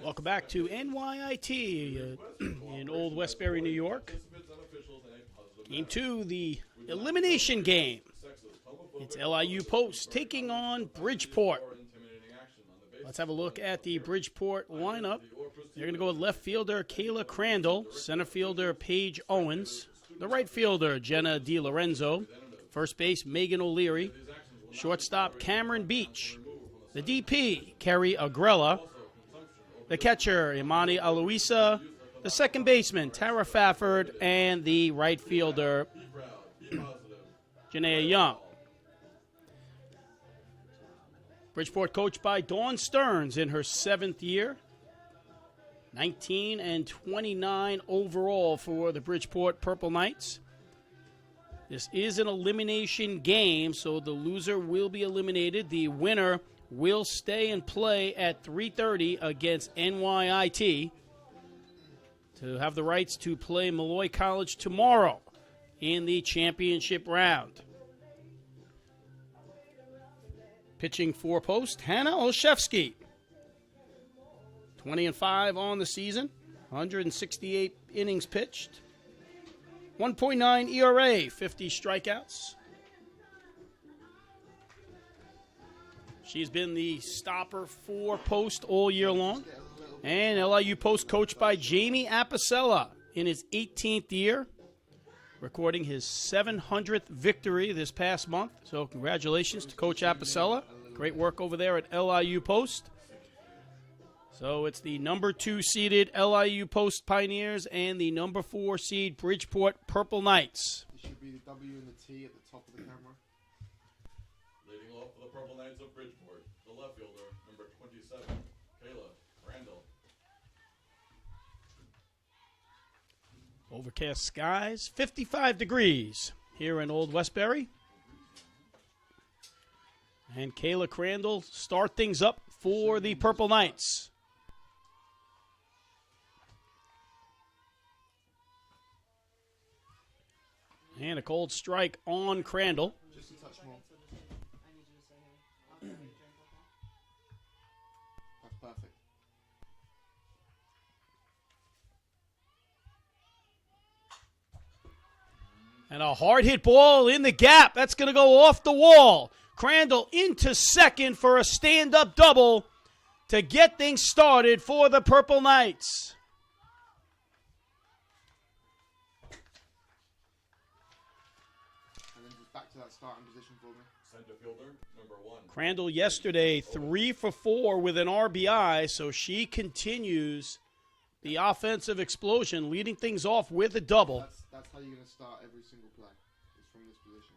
Welcome back to NYIT in Old Westbury, New York. Game 2, the elimination game. It's LIU Post taking on Bridgeport. Let's have a look at the Bridgeport lineup. They're going to go with left fielder Kayla Crandall, center fielder Paige Owens, the right fielder Jenna DiLorenzo, first base Megan O'Leary, shortstop Cameron Beach, the DP Kerry Agrella, the catcher Imani Aloisa, the second baseman Tara Fafford, and the right fielder Janaea Young. Bridgeport coached by Dawn Stearns in her 7th year. 19 and 29 overall for the Bridgeport Purple Knights. This is an elimination game, so the loser will be eliminated. The winner will stay and play at 3:30 against NYIT to have the rights to play Malloy College tomorrow in the championship round. Pitching for Post, Hannah Olszewski. 20-5 on the season, 168 innings pitched, 1.9 ERA, 50 strikeouts. She's been the stopper for Post all year long. And LIU Post coached by Jamie Apicella in his 18th year, recording his 700th victory this past month. So congratulations to Coach Apicella. Great work over there at LIU Post. So it's the number 2 seeded LIU Post Pioneers and the number 4 seed Bridgeport Purple Knights. It should be the W and the T at the top of the camera. Leading off for the Purple Knights of Bridgeport, the left fielder, number 27, Kayla Randall. Overcast skies, 55 degrees here in Old Westbury. And Kayla Crandall start things up for the Purple Knights. And a cold strike on Crandall. Just a touch more. That's perfect. And a hard hit ball in the gap. That's going to go off the wall. Crandall into second for a stand-up double to get things started for the Purple Knights. And then just back to that starting position for me. Center fielder, number 1. Crandall yesterday 3 for 4 with an RBI, so she continues the offensive explosion, leading things off with a double. That's how you're going to start every single play. It's from this position.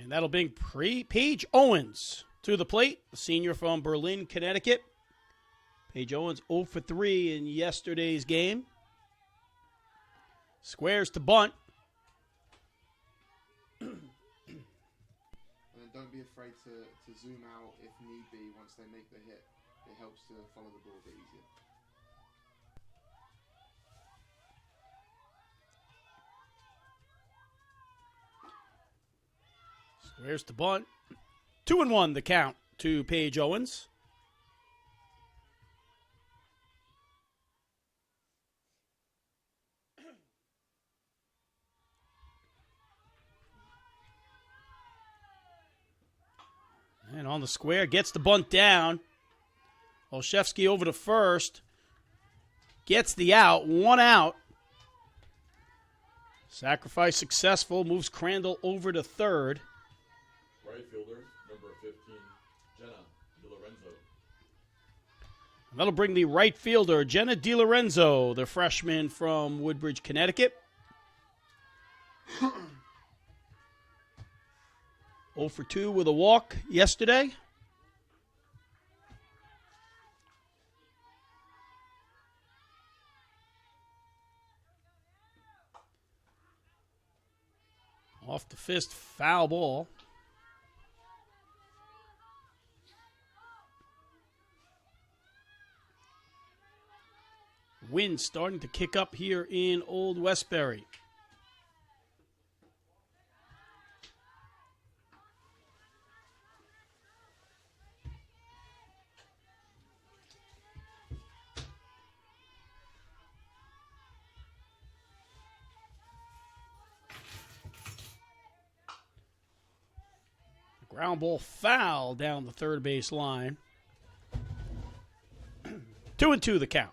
And that'll bring Paige Owens to the plate, the senior from Berlin, Connecticut. Paige Owens 0 for 3 in yesterday's game. Squares to bunt. And then don't be afraid to zoom out if need be once they make the hit. It helps to follow the ball a bit easier. Squares to bunt. 2-1 the count to Paige Owens. And on the square, gets the bunt down. Olszewski over to first. Gets the out. 1 out. Sacrifice successful. Moves Crandall over to third. Right fielder, number 15, Jenna DiLorenzo. And that'll bring the right fielder, Jenna DiLorenzo, the freshman from Woodbridge, Connecticut. 0 for 2 with a walk yesterday. Off the fist, foul ball. Wind starting to kick up here in Old Westbury. Ground ball foul down the third base line. 2-2 the count.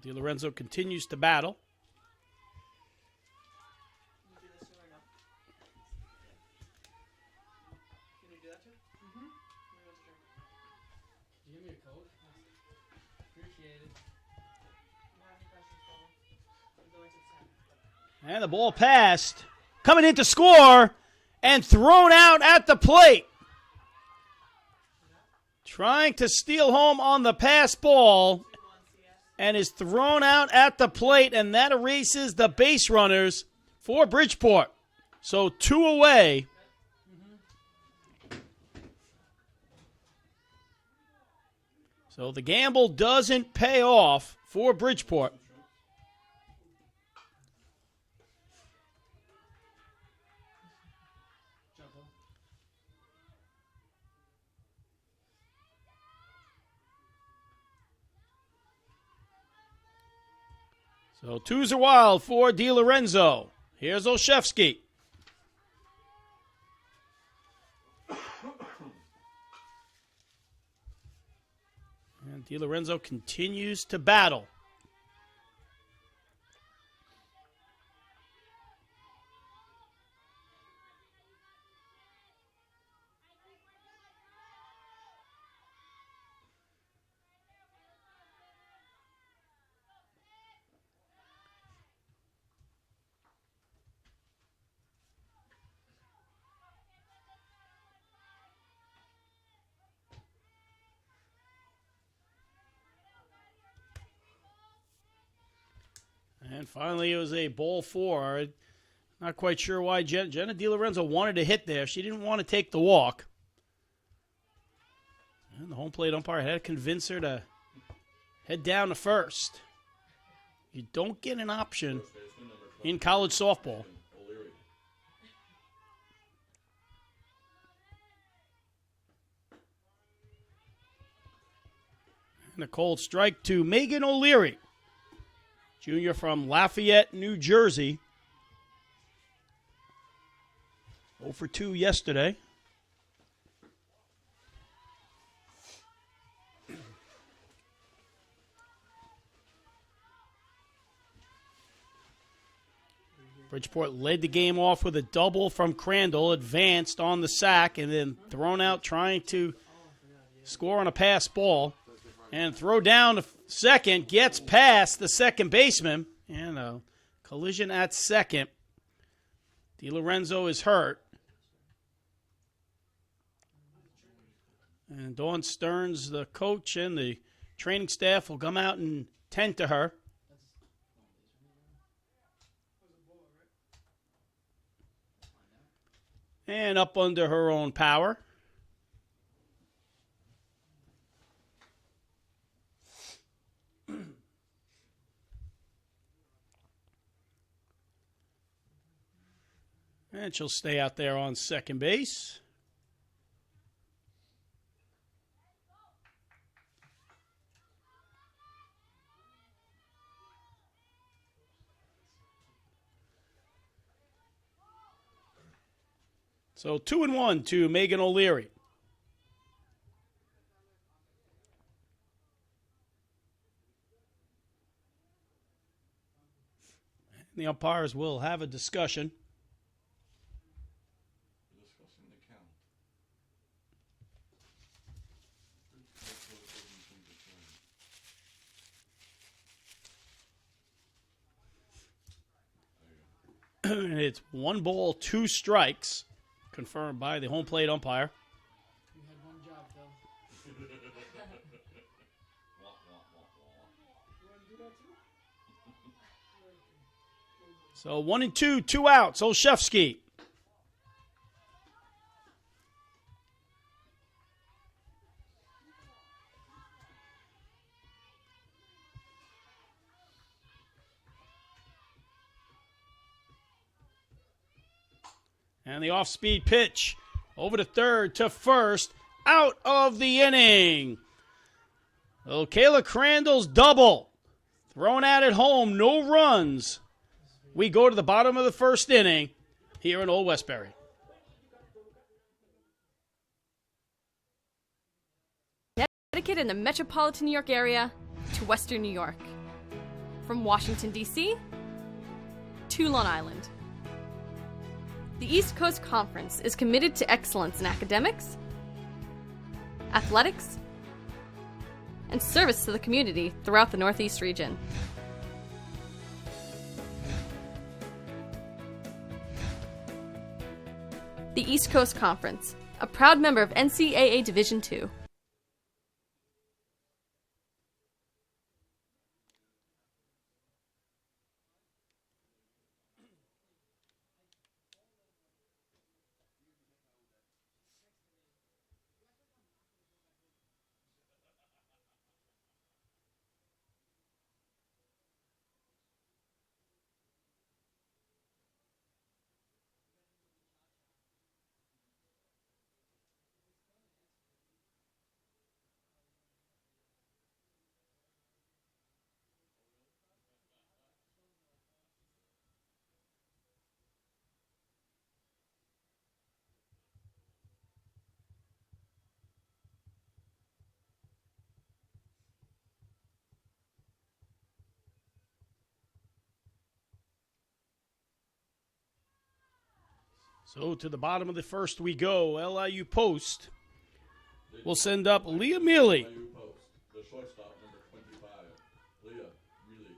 DiLorenzo continues to battle. Give me a Coke. Appreciate it. And the ball passed. Coming in to score and thrown out at the plate. Trying to steal home on the pass ball and is thrown out at the plate, and that erases the base runners for Bridgeport. So 2 away. So the gamble doesn't pay off for Bridgeport. So 2s are wild for DiLorenzo. Here's Olszewski. And DiLorenzo continues to battle. And finally, it was a ball 4. Not quite sure why Jenna DiLorenzo wanted to hit there. She didn't want to take the walk. And the home plate umpire had to convince her to head down to first. You don't get an option in college softball. And a cold strike to Megan O'Leary. Junior from Lafayette, New Jersey. 0 for 2 yesterday. Bridgeport led the game off with a double from Crandall, advanced on the sack, and then thrown out trying to score on a pass ball. And throw down to second, gets past the second baseman, and a collision at second. DiLorenzo is hurt. And Dawn Stearns, the coach, and the training staff will come out and tend to her. And up under her own power. And she'll stay out there on second base. So 2-1 to Megan O'Leary. The umpires will have a discussion. And it's 1 ball, 2 strikes, confirmed by the home plate umpire. You had one job, Phil. So 1-2, 2 outs. Olszewski. And the off-speed pitch over to third to first. Out of the inning. Little Kayla Crandall's double. Thrown at it home. No runs. We go to the bottom of the first inning here in Old Westbury. Connecticut and the metropolitan New York area to Western New York. From Washington, D.C. to Long Island. The East Coast Conference is committed to excellence in academics, athletics, and service to the community throughout the Northeast region. The East Coast Conference, a proud member of NCAA Division II. So to the bottom of the first we go. LIU Post will send up Leah Mealy. LIU Post, the shortstop, number 25, Leah Mealy.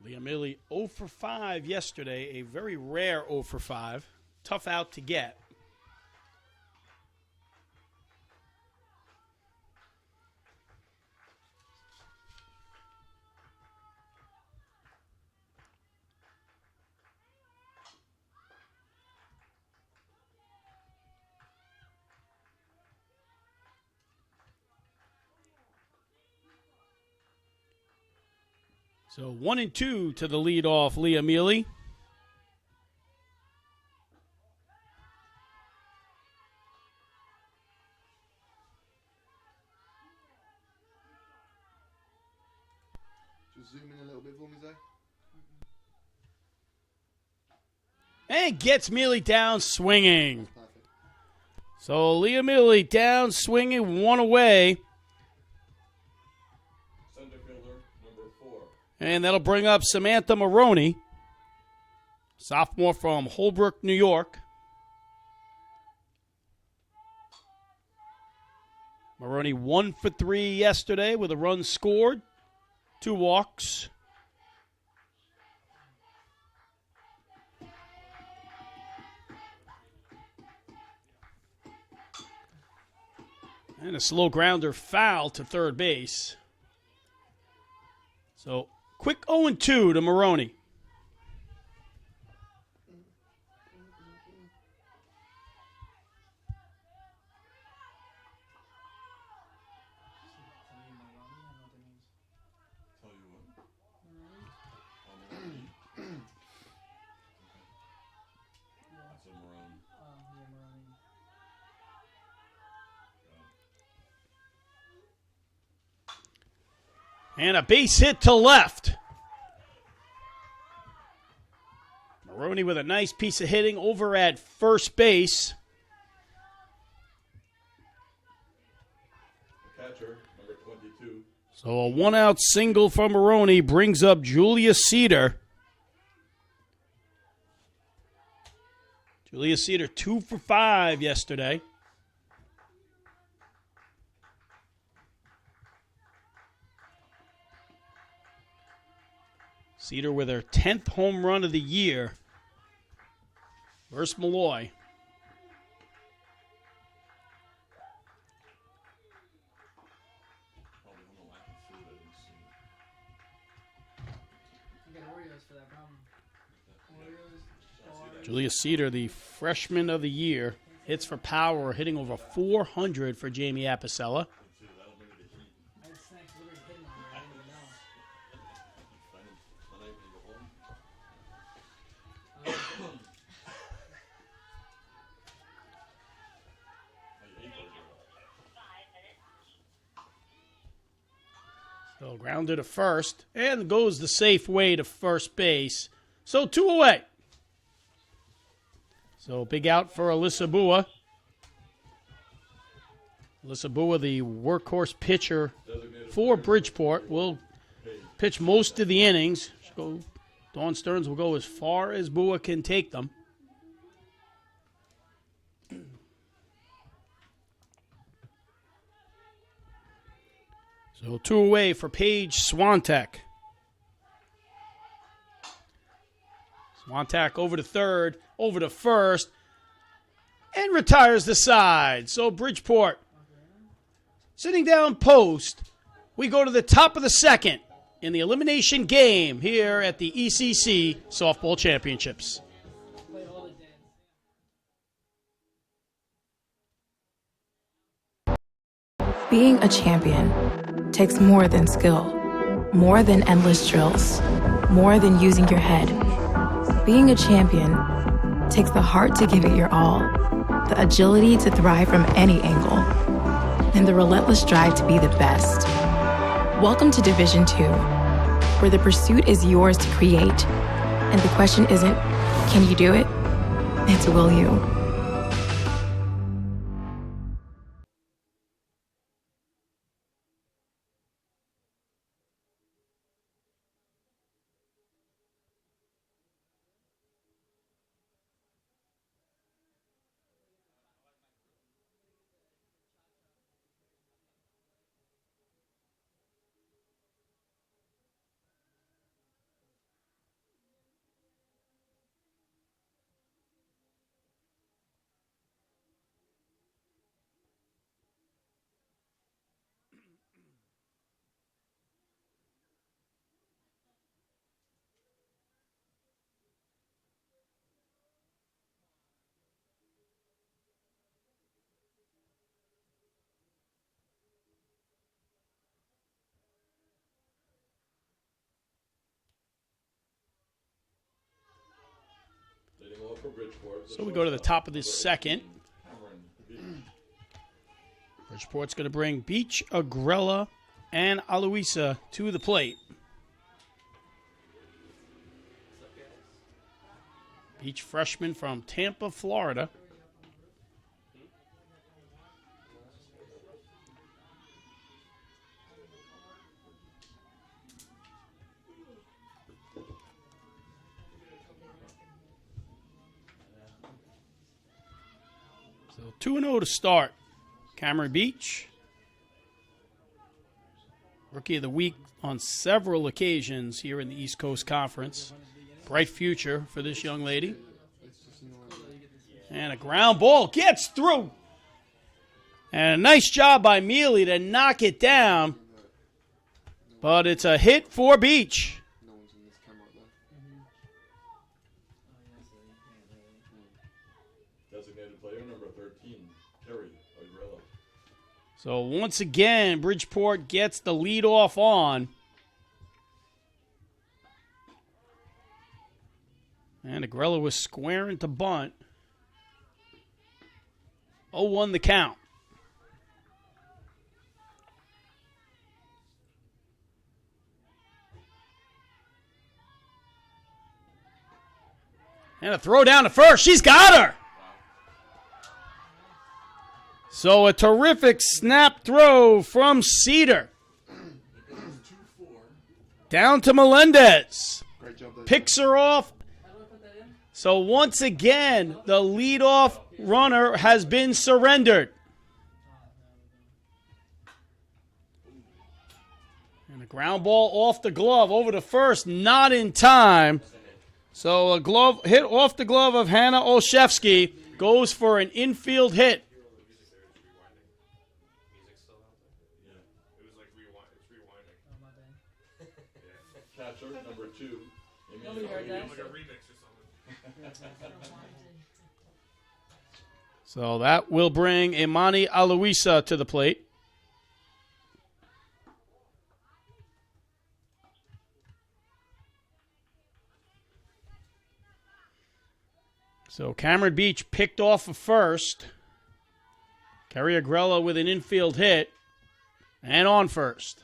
Leah Mealy 0 for 5 yesterday, a very rare 0 for 5. Tough out to get. So 1-2 to the leadoff, Leah Mealy. Just zoom in a little bit for me, Zay. And gets Mealy down swinging. That's perfect. So Leah Mealy down swinging, one away. Center fielder, number 4. And that'll bring up Samantha Maroney, sophomore from Holbrook, New York. Maroney 1 for 3 yesterday with a run scored, 2 walks. And a slow grounder foul to third base. So quick 0-2 to Maroney. Tell you what. Maroon. That's a maroon. And a base hit to left. Maroney with a nice piece of hitting over at first base. The catcher, number 22. So a 1-out single from Maroney brings up Julia Cedar. Julia Cedar 2 for 5 yesterday. Cedar with her 10th home run of the year versus Malloy. Probably on the lack of food, I didn't see it. You got Oreos for that problem. Oreos. Julius Cedar, the freshman of the year, hits for power, hitting over 400 for Jamie Apicella. I just think we were hitting on it. I didn't even know. So grounded to first, and goes the safe way to first base. So 2 away. So big out for Alyssa Bua. Alyssa Bua, the workhorse pitcher for Bridgeport, will pitch most of the innings. Dawn Stearns will go as far as Bua can take them. So 2 away for Paige Swantek. Swantek over to third, over to first, and retires the side. So Bridgeport sitting down post. We go to the top of the second in the elimination game here at the ECC Softball Championships. Play all the dance. Being a champion takes more than skill, more than endless drills, more than using your head. Being a champion takes the heart to give it your all, the agility to thrive from any angle, and the relentless drive to be the best. Welcome to Division 2, where the pursuit is yours to create, and the question isn't, can you do it? It's, will you? So we go to the top of the second. Bridgeport's going to bring Beach, Agrella, and Aloisa to the plate. Beach freshman from Tampa, Florida. So 2-0 to start. Cameron Beach, Rookie of the Week on several occasions here in the East Coast Conference. Bright future for this young lady. And a ground ball gets through. And a nice job by Mealy to knock it down. But it's a hit for Beach. No one's in this camera though. Designated player number 13, Terry Agrella. So once again, Bridgeport gets the lead off on. And Agrella was squaring to bunt. 0-1 the count. And a throw down to first. She's got her. So a terrific snap throw from Cedar. Down to Melendez. Great job there. Picks her off. How do I put that in? So once again, the leadoff runner has been surrendered. And a ground ball off the glove over to first, not in time. So a glove hit off the glove of Hannah Olszewski goes for an infield hit. Oh, my bad. Catcher number 2, Nobody heard that. Like a remix or something. So that will bring Imani Aloisa to the plate. So Cameron Beach picked off a first. Kerry Agrella with an infield hit. And on first.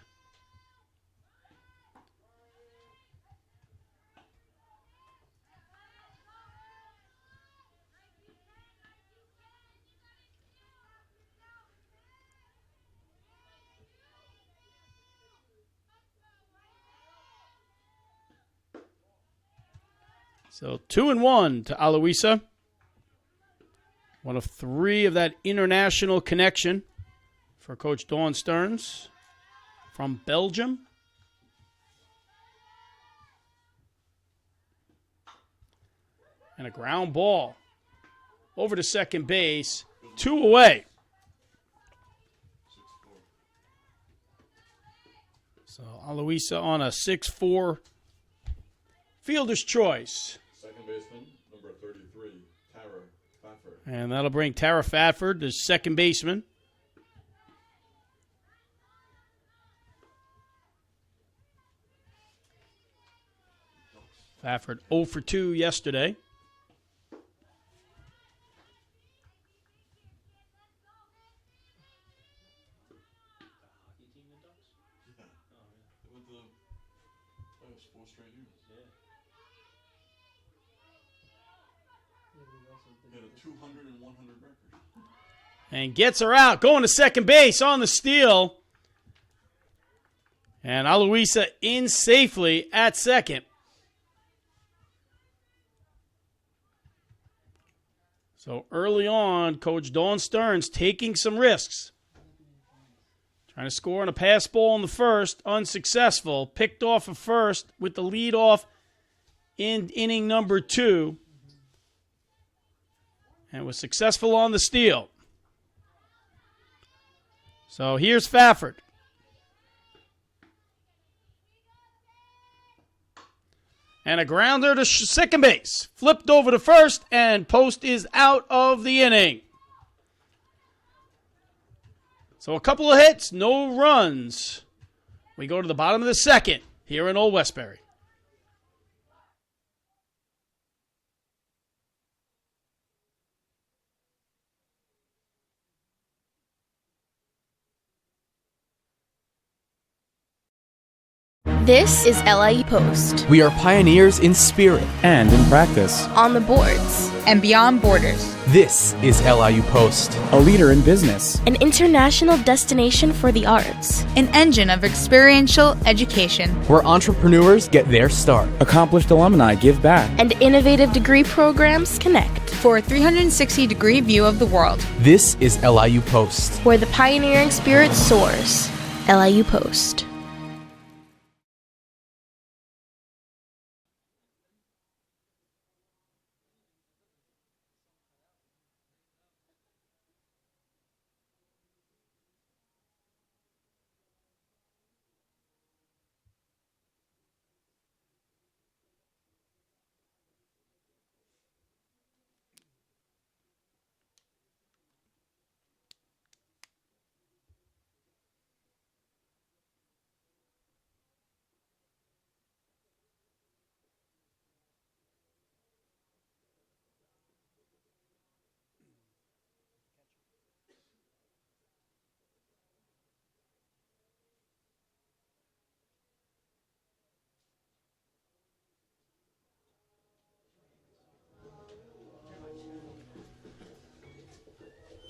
So 2-1 to Aloisa. One of three of that international connection for Coach Dawn Stearns from Belgium. And a ground ball over to second base. 2 away. So Aloisa on a 6-4 fielder's choice. Second baseman, number 33, Tara Fafford. And that'll bring Tara Fatford, the second baseman. Fafford 0 for 2 yesterday. They went to the playoffs 4 straight years. He had a 200 and 100 record. And gets her out, going to second base on the steal. And Aloisa in safely at second. So early on, Coach Dawn Stearns taking some risks. Trying to score on a pass ball in the first, unsuccessful. Picked off a first with the lead off in inning number 2. And was successful on the steal. So here's Fafford. And a grounder to second base. Flipped over to first, and Post is out of the inning. So a couple of hits, no runs. We go to the bottom of the second here in Old Westbury. This is LIU Post. We are pioneers in spirit and in practice. On the boards and beyond borders. This is LIU Post. A leader in business. An international destination for the arts. An engine of experiential education. Where entrepreneurs get their start. Accomplished alumni give back. And innovative degree programs connect. For a 360-degree view of the world. This is LIU Post. Where the pioneering spirit soars. LIU Post.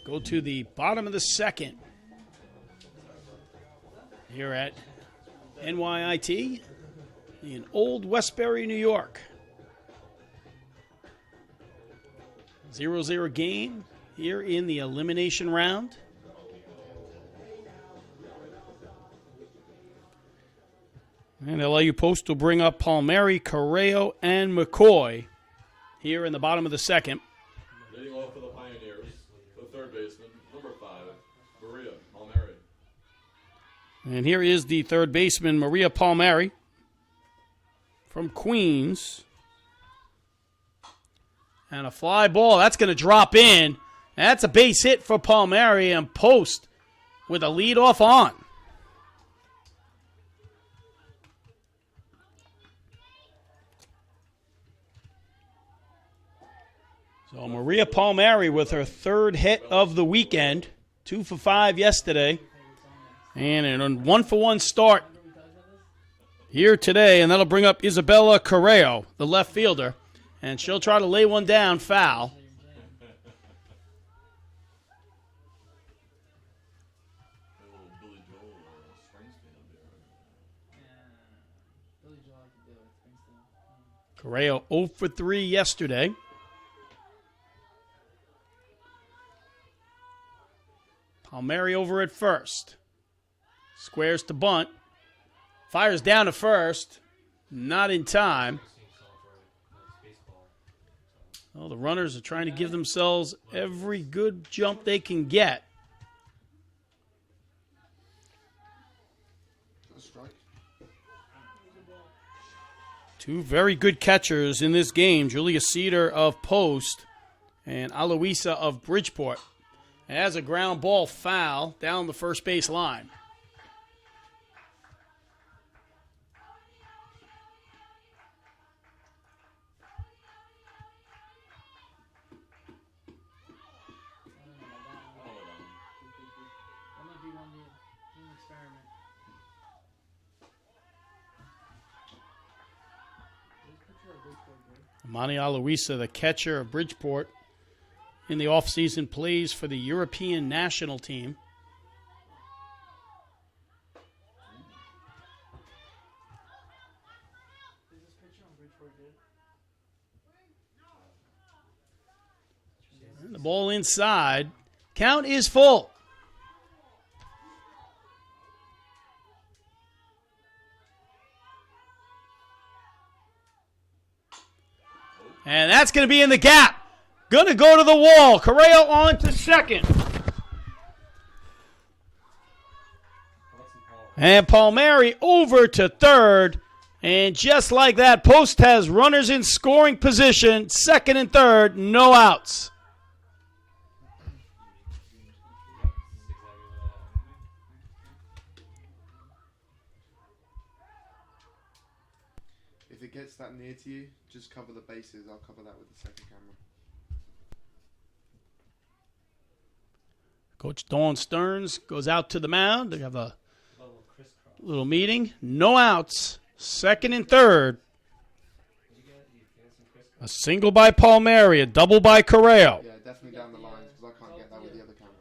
Go to the bottom of the second here at NYIT in Old Westbury, New York. 0-0 game here in the elimination round. And LIU Post will bring up Palmieri, Correo, and McCoy here in the bottom of the second. Leading off for the Pioneers, the third baseman, number 5, Maria Palmieri. And here is the third baseman, Maria Palmieri, from Queens. And a fly ball. That's going to drop in. That's a base hit for Palmieri, and Post with a leadoff on. So Maria Palmieri with her third hit of the weekend. 2 for 5 yesterday. And a 1-for-1 start here today. And that'll bring up Isabella Correo, the left fielder. And she'll try to lay one down foul. Correo 0 for 3 yesterday. Palmieri over at first. Squares to bunt. Fires down to first. Not in time. Well, the runners are trying to give themselves every good jump they can get. Two very good catchers in this game. Julia Cedar of Post and Aloisa of Bridgeport. It has a ground ball foul down the first base line. Amani Aloisa, the catcher of Bridgeport, in the offseason plays for the European national team. And the ball inside. Count is full. And that's going to be in the gap. Going to go to the wall. Correo on to second. And Palmieri over to third. And just like that, Post has runners in scoring position. Second and third, no outs. If it gets that near to you, just cover the bases. I'll cover that with the second camera. Coach Dawn Stearns goes out to the mound. They have a little meeting. No outs. Second and third. A single by Palmieri. A double by Correo. Yeah, definitely down the lines because I can't get that with the other camera.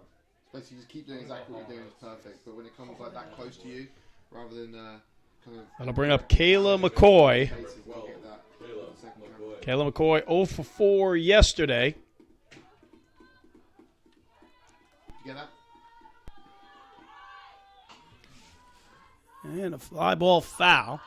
Basically, just keep doing exactly what you're doing is perfect. But when it comes like that close to you, rather than kind of... That'll bring up Kayla McCoy. I'll get that. Kayla McCoy 0 for 4 yesterday. You get that? And a fly ball foul.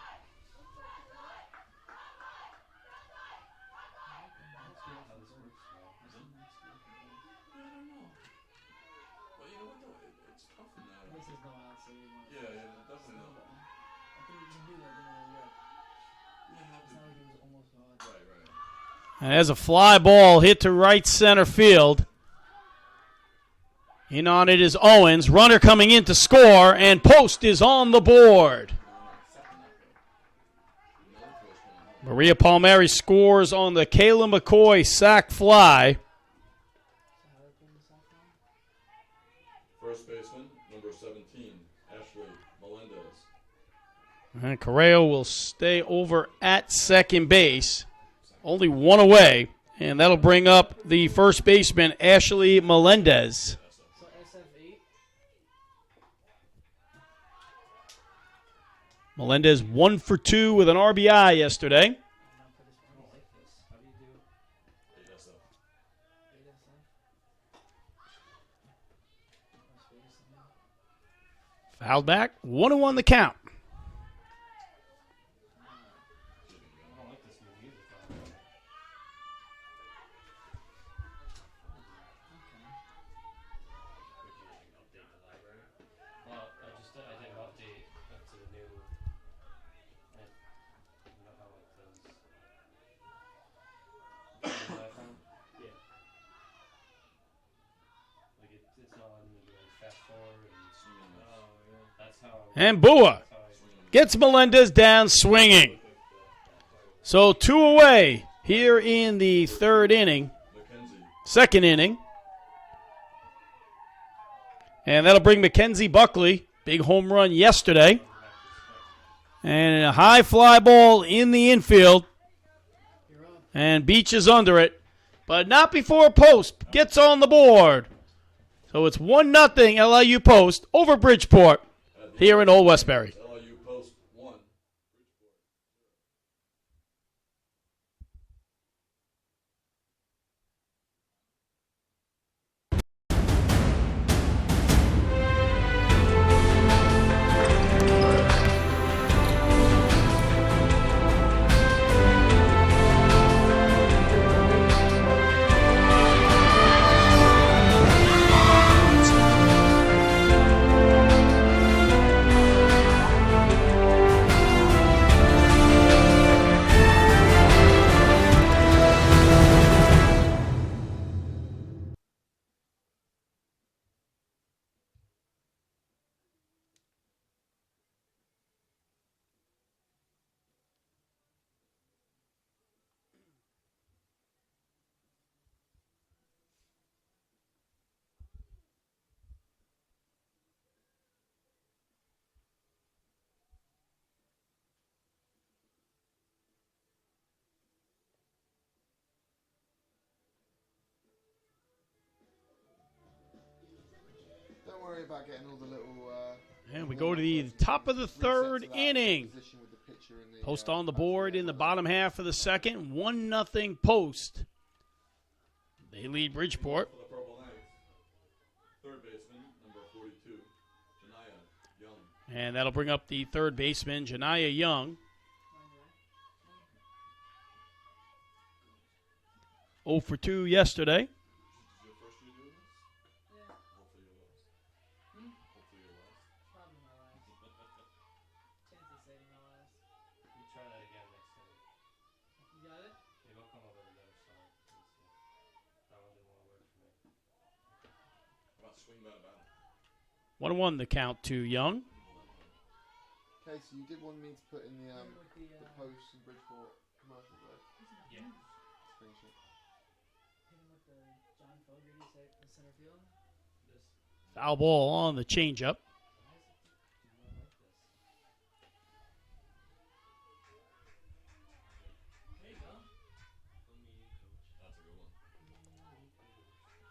And there's a fly ball hit to right center field. In on it is Owens. Runner coming in to score, and Post is on the board. Maria Palmieri scores on the Kayla McCoy sac fly. First baseman, number 17, Ashley Melendez. And Correo will stay over at second base. Only one away, and that'll bring up the first baseman, Ashley Melendez. So SF8. Melendez 1 for 2 with an RBI yesterday. Fouled back, 1-1 the count. And Bua gets Melendez down swinging. So 2 away here in the second inning. And that'll bring Mackenzie Buckley. Big home run yesterday. And a high fly ball in the infield. And Beach is under it. But not before Post gets on the board. So it's 1-0 LIU Post over Bridgeport here in Old Westbury. LIU Post 1. Don't worry about getting all the little. And we go to the top of the third inning. Position with the pitcher and the, Post on the board in the bottom half of the second. 1-0 Post. They lead Bridgeport. For the Purple Knights, third baseman, number 42, Janaya Young. And that'll bring up the third baseman, Janaya Young. 0 for 2 yesterday. Is this your first year doing this? Yeah. Hopefully you're last. Hopefully you're last. Probably my last. Chance of saving my last. We try that again next time. You got it? Maybe I'll come over with another song. That one didn't want to work for me. How about swing that bat? 1-1 the count to Young. Okay, so you did want me to put in the With the Post and Bridgeport commercials, right? Yeah. Let's finish it. hit him with the John Fogerty the center field. This. Foul ball on the changeup. Why is it not like this? There you go. That's a good one.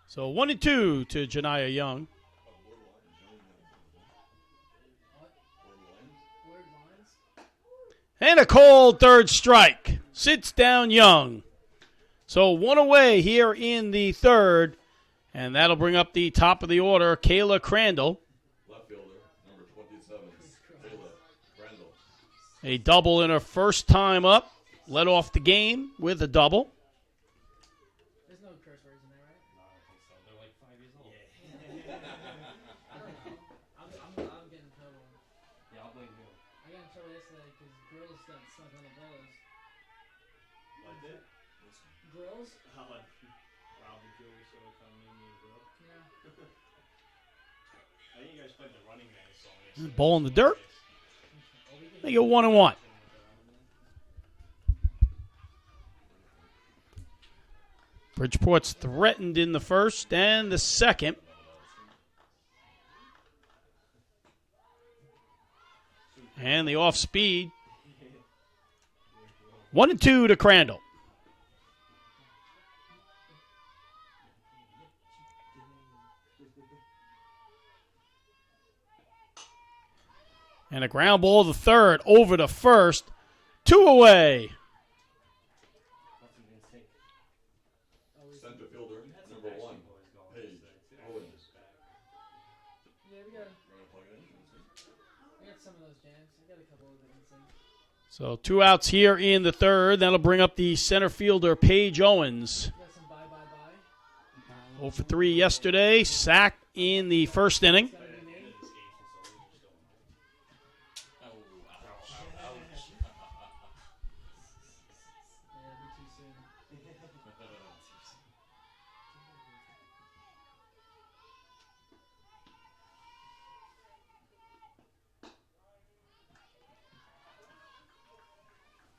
So 1-2 to Janaya Young. Word lines. And a cold third strike. Sits down Young. So 1 away here in the third. And that'll bring up the top of the order, Kayla Crandall. Left fielder, number 27, Kayla Crandall. A double in her first time up. Led off the game with a double. There's no curse words in there, right? No, I don't think so. They're like 5 years old. I'm getting in trouble. Yeah, I'll blame you. I got in trouble yesterday because girls got stuck on the balls. What did? Girls? Robin Jewelry Show coming in and girl. Yeah. I think you guys played the Running Man song. Ball in the dirt. They go 1-1. Bridgeport's threatened in the first and the second. And the off speed. 1-2 to Crandall. And a ground ball to third, over to first. 2 away. Center fielder, number 1, Paige Owens. Yeah, we You want to plug it in? got some of those jams. I got a couple of them. So 2 outs here in the third. That'll bring up the center fielder, Paige Owens. Got some bye. 0 for 3 yesterday. Sack in the first inning.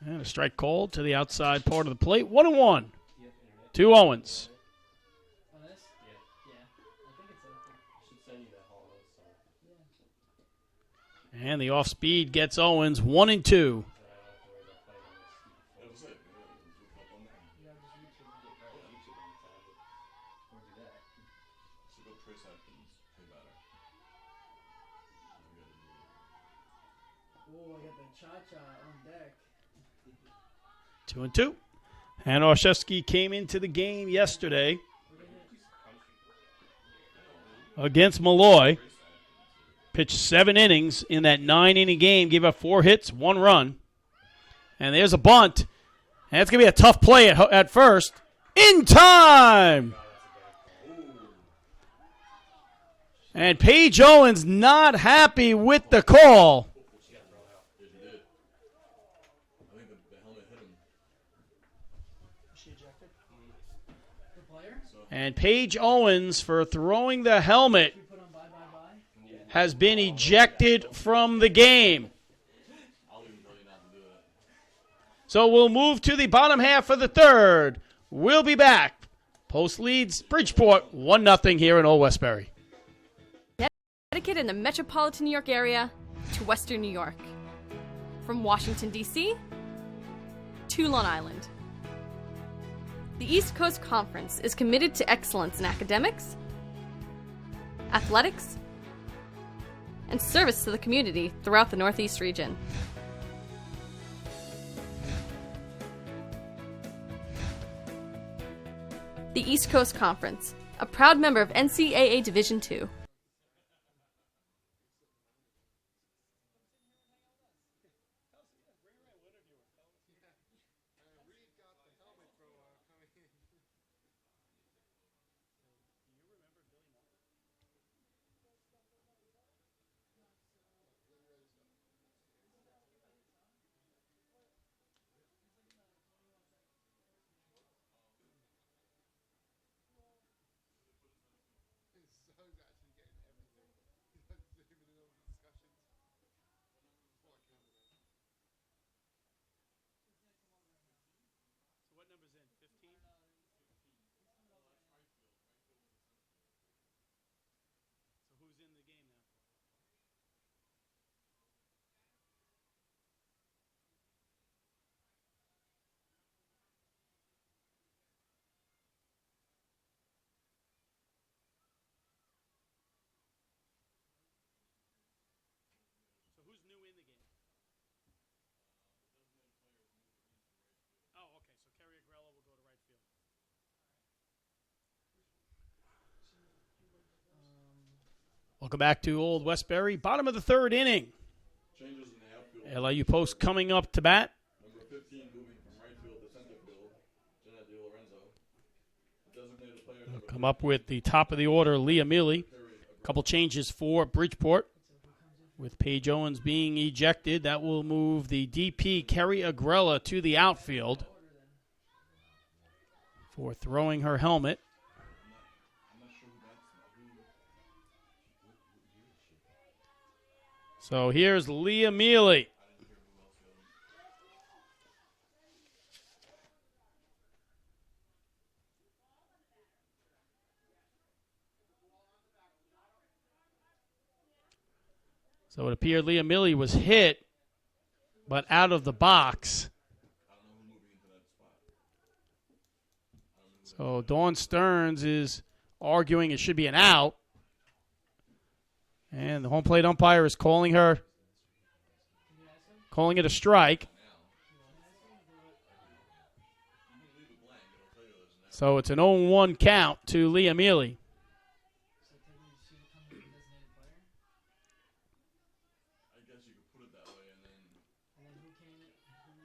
And a strike called to the outside part of the plate. 1-1. 2 Owens. On this? Yeah. I think it's open. Should send you that hollow, so. Yeah. And the off speed gets Owens 1-2. Yeah, just YouTube. So go Trace Atkins, play batter. Oh, I got the cha-cha on deck. 2-2. And Olszewski came into the game yesterday against Malloy. Pitched 7 innings in that 9-inning game. Gave up 4 hits, 1 run. And there's a bunt. And it's going to be a tough play at first. In time! And Paige Owens not happy with the call. And Paige Owens, for throwing the helmet, has been ejected from the game. So we'll move to the bottom half of the third. We'll be back. Post leads Bridgeport 1-0 here in Old Westbury. Connecticut and the metropolitan New York area to Western New York. From Washington, D.C. to Long Island. The East Coast Conference is committed to excellence in academics, athletics, and service to the community throughout the Northeast region. The East Coast Conference, a proud member of NCAA Division II. Welcome back to Old Westbury. Bottom of the third inning. Changes in the outfield. LIU Post coming up to bat. Number 15 moving from right field to center field. Jenna DiLorenzo. The designated player. They'll come up with the top of the order, Leah Mealy. A couple changes for Bridgeport. With Paige Owens being ejected, that will move the DP, Kerry Agrella, to the outfield for throwing her helmet. So here's Leah Mealy. So it appeared Leah Mealy was hit, but out of the box. So Dawn Stearns is arguing it should be an out. And the home plate umpire is calling it a strike. So it's an 0-1 count to Leah Mealy.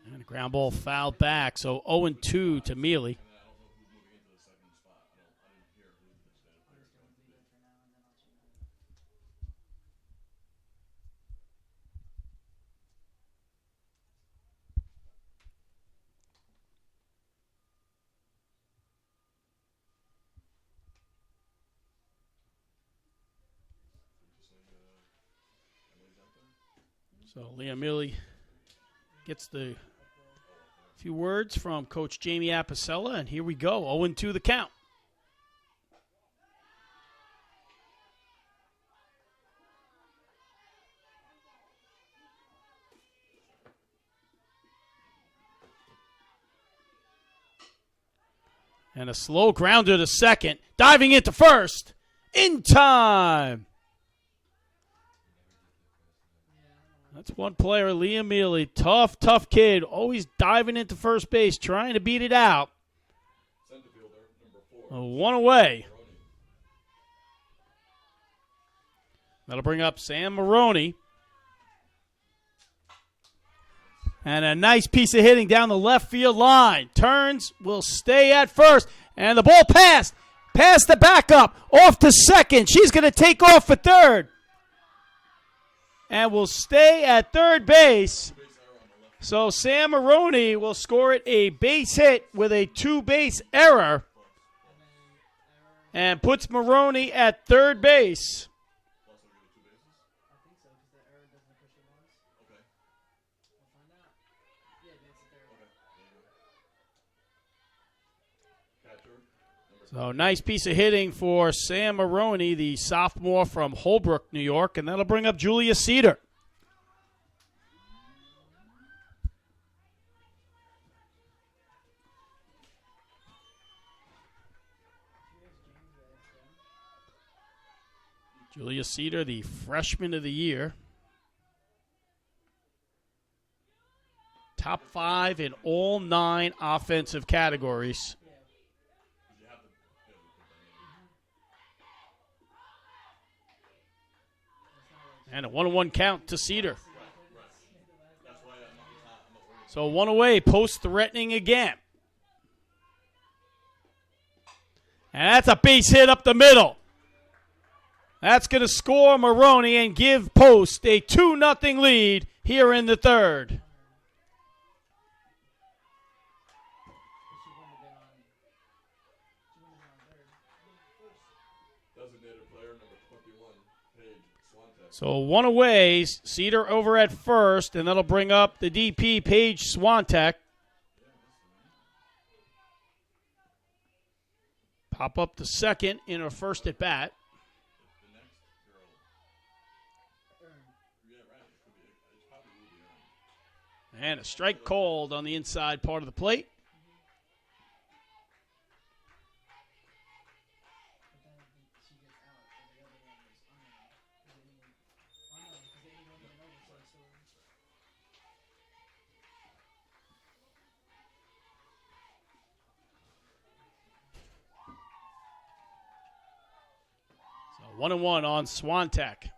And a ground ball fouled back, so 0-2 to Mealy. So Leah Mealy gets the A few words from Coach Jamie Apicella, and here we go. 0-2 the count. And a slow grounder to second. Diving into first. In time. That's one player, Liam Mealy. Tough, tough kid. Always diving into first base, trying to beat it out. One away. That'll bring up Sam Maroney. And a nice piece of hitting down the left field line. Turns, will stay at first. And the ball passed. Past the backup. Off to second. She's going to take off for third. And will stay at third base. So Sam Maroney will score it a base hit with a two-base error. And puts Maroney at third base. So nice piece of hitting for Sam Maroney, the sophomore from Holbrook, New York, and that'll bring up Julia Cedar. Julia Cedar, the freshman of the year. Top 5 in all 9 offensive categories. And a 1-1 count to Cedar. So one away, post threatening again. And that's a base hit up the middle. That's going to score Maroney and give Post a 2-0 lead here in the third. So one away, Cedar over at first, and that'll bring up the DP, Paige Swantek. Pop up to second in her first at bat. And a strike called on the inside part of the plate. So 1-1 on Swantek.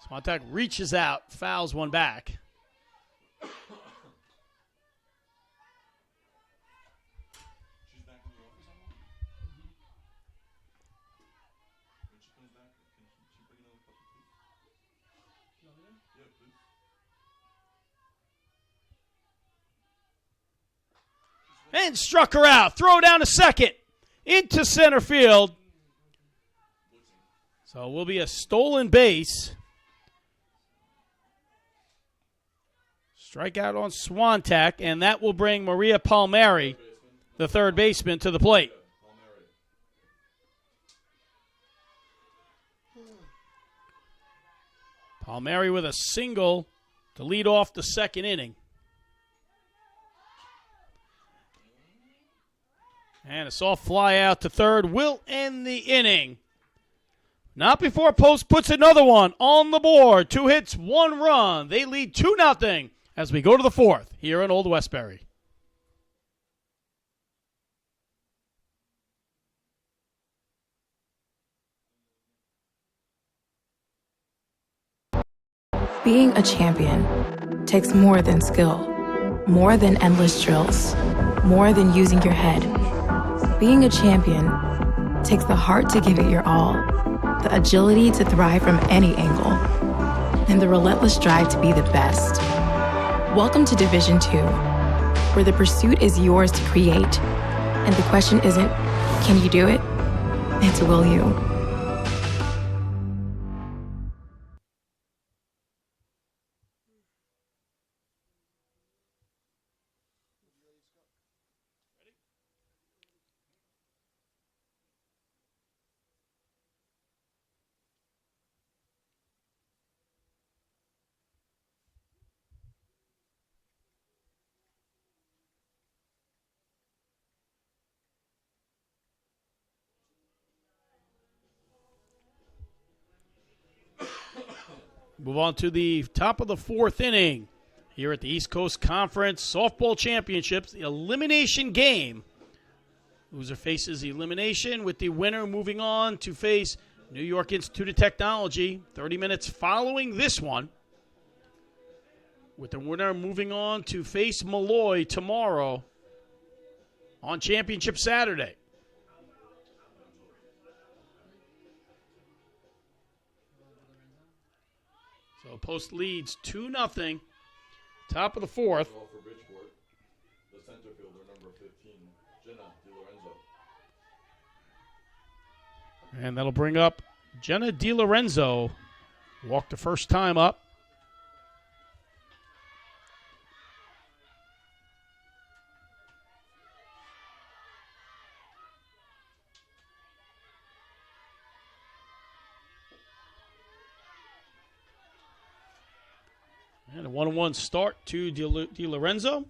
Swantek reaches out, fouls one back. And struck her out. Throw down to second. Into center field. So it will be a stolen base. Strikeout on Swantek, and that will bring Maria Palmieri, the third baseman, to the plate. Palmieri with a single to lead off the second inning. And a soft fly out to third will end the inning. Not before Post puts another one on the board. 2 hits, 1 run. They lead 2-0 as we go to the fourth here in Old Westbury. Being a champion takes more than skill, more than endless drills, more than using your head. Being a champion takes the heart to give it your all, the agility to thrive from any angle, and the relentless drive to be the best. Welcome to Division 2, where the pursuit is yours to create, and the question isn't, can you do it? It's, will you? Move on to the top of the fourth inning here at the East Coast Conference Softball Championships, the elimination game. Loser faces elimination, with the winner moving on to face New York Institute of Technology 30 minutes following this one, with the winner moving on to face Malloy tomorrow on Championship Saturday. So Post leads 2-0. Top of the fourth. Call for Bridgeport, the center fielder, number 15, Jenna DiLorenzo. And that'll bring up Jenna DiLorenzo. Walked the first time up. And a 1-1 start to DiLorenzo.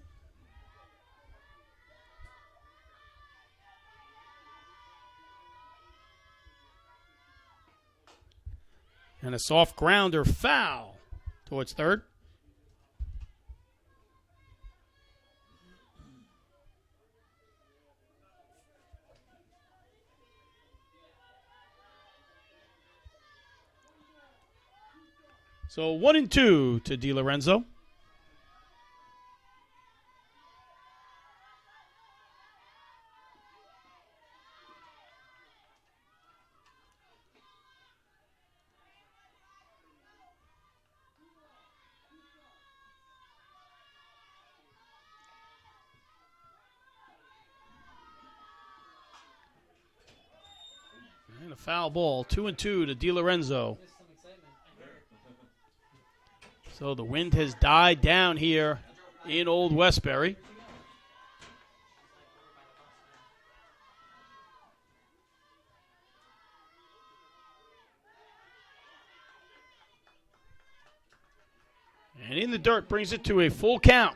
And a soft grounder foul towards third. So 1-2 to DiLorenzo. And a foul ball, 2-2 to DiLorenzo. So the wind has died down here in Old Westbury. And in the dirt brings it to a full count.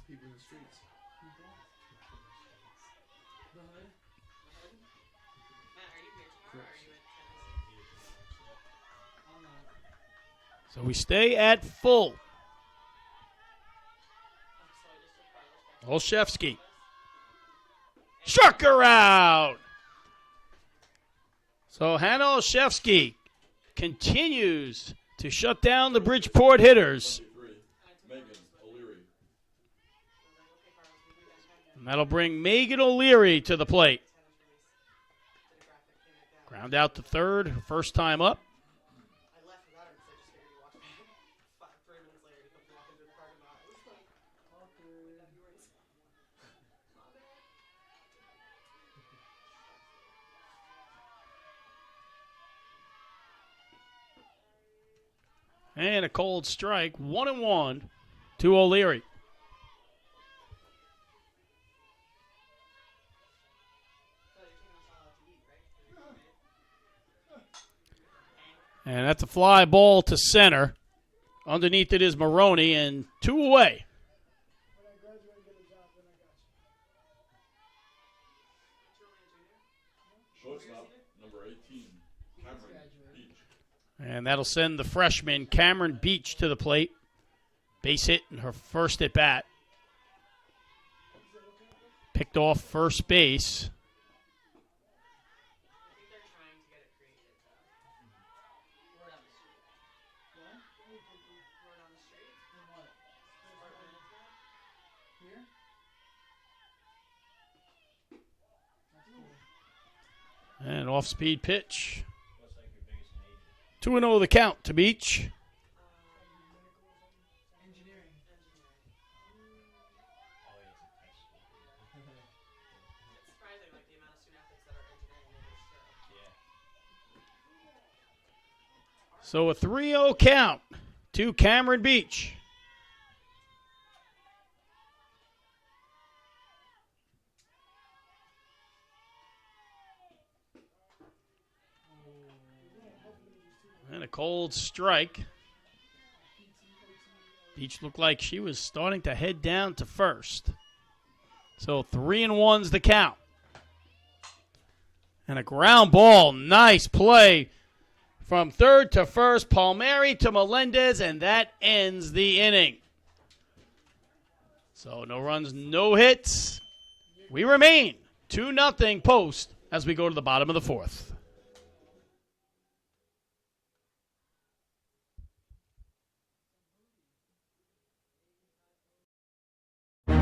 People in the streets. So we stay at full. Olszewski. Struck her out. So Hannah Olszewski continues to shut down the Bridgeport hitters. And that'll bring Megan O'Leary to the plate. Ground out to third, her first time up. And a cold strike, 1-1 to O'Leary. And that's a fly ball to center. Underneath it is Maroney, and 2 away. Shortstop, number 18, Cameron Beach. And that'll send the freshman Cameron Beach to the plate. Base hit in her first at bat. Picked off first base. And off-speed pitch. 2-0 the count to Beach. So a 3-0 count to Cameron Beach. And a cold strike. Beach looked like she was starting to head down to first. So 3-1's the count. And a ground ball. Nice play from third to first. Palmieri to Melendez, and that ends the inning. So no runs, no hits. We remain 2-0 Post as we go to the bottom of the fourth.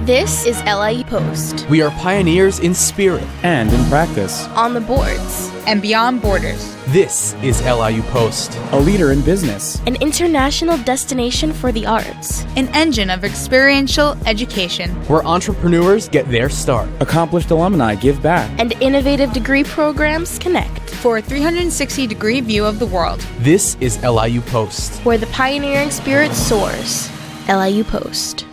This is LIU Post. We are pioneers in spirit and in practice. On the boards and beyond borders. This is LIU Post. A leader in business. An international destination for the arts. An engine of experiential education. Where entrepreneurs get their start. Accomplished alumni give back. And innovative degree programs connect. For a 360-degree view of the world. This is LIU Post. Where the pioneering spirit soars. LIU Post.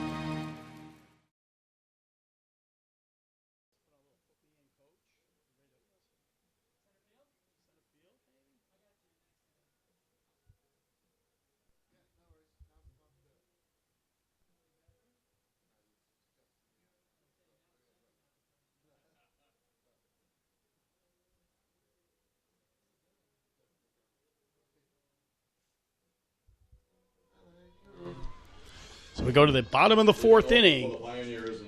So we go to the bottom of the fourth inning.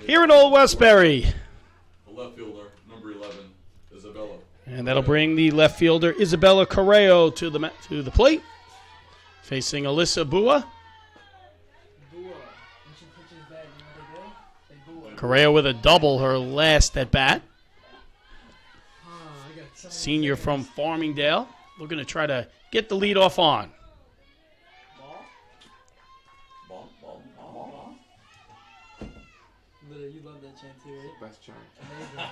Here in Old Westbury. The left fielder, number 11, Isabella. And that'll bring the left fielder Isabella Correo to the plate. Facing Alyssa Bua. Correo with a double her last at bat. Senior from Farmingdale. Looking to try to get the lead off on. You love that chant too, right? Best chant. Amazing.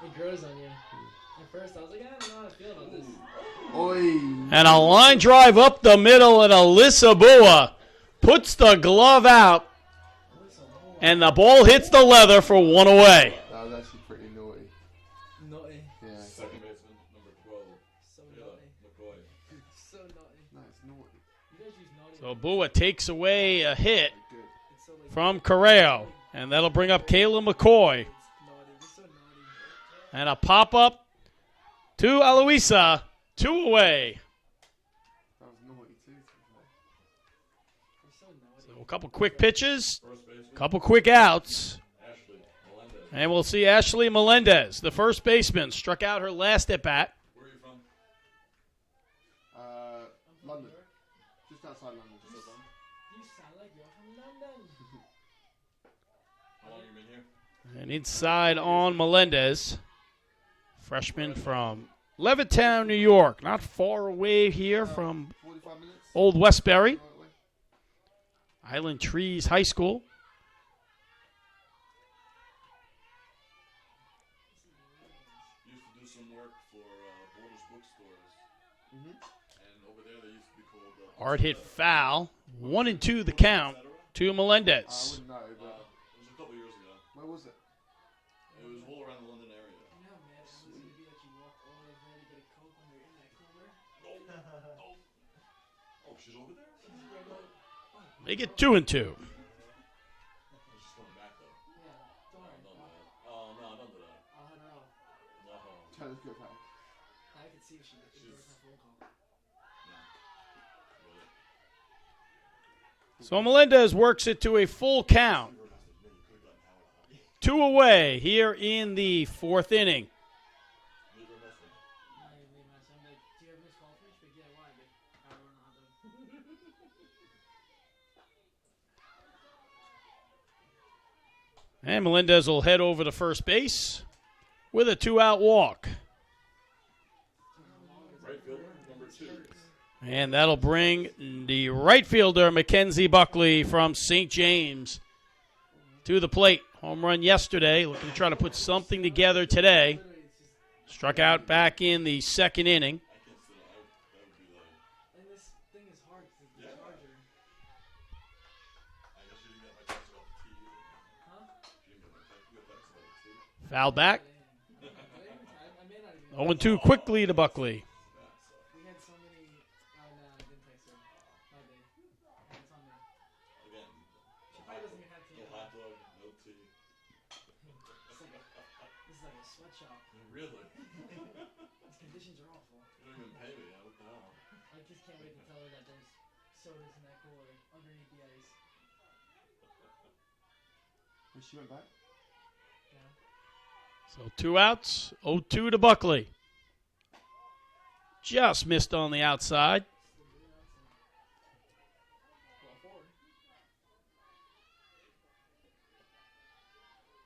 It grows on you. At first, I was like, I don't know how I feel about this. Oi. And a line drive up the middle, and Alyssa Bua puts the glove out, and the ball hits the leather for one away. That was actually pretty naughty. Naughty. Yeah. Second baseman, number 12. So naughty. McCoy. So naughty. No, it's naughty. You guys use naughty. So Bua takes away a hit Good. It's so like from Correo, and that'll bring up Kayla McCoy. naughty. It's so naughty. And a pop-up to Aloisa, 2 away. That was naughty too. It's so naughty. So a couple quick pitches, First baseman, a couple quick outs. Ashley Melendez. And we'll see Ashley Melendez, the first baseman, struck out her last at-bat. Where are you from? London. Just outside London. Just outside. You sound like you're from London. How long have you been here? And inside on Melendez, freshman from Levittown, New York. Not far away here from 45 minutes. Old Westbury. Right away. Island Trees High School. Used to do some work for Borders bookstores. And over there they used to be called... Art hit foul. 1-2 the count to I Melendez. wouldn't know, it but was a couple years ago. where was it? It was all around the London area. You know how mad it was to be that you walked all the way there to get a Coke when you're in that cooler? Oh, she's over there? They get 2-2. She's coming back, though. Yeah, don't worry. Don't do that. Oh, no, don't do that. I'll head her off. No. Tell us go back. I can see if she ignores my phone call. So Melendez works it to a full count. 2 away here in the fourth inning. I'm like, do you have missed call for me? She's like, yeah, why? Like, I don't know how to. And Melendez will head over to first base with a 2-out walk. Right fielder, number 2. And that'll bring the right fielder, Mackenzie Buckley from St. James, to the plate. Home run yesterday, looking to try to put something together today. Struck out back in the second inning. And this thing is hard because it's the charger. I guess you didn't get my text off the TV. Huh? You didn't get my text. You got text off the TV. Foul back. I may not even. 0-2 quickly to Buckley. We had so many. Oh, no, I didn't text her. My bad. It's on me. Again. like a sweatshop. Really? These conditions are awful. You don't even pay me. What the hell? I just can't wait to tell her that there's sodas in that cooler underneath the ice. And she went back. Yeah. So 2 outs, 0-2 to Buckley. Just missed on the outside. Ball forward.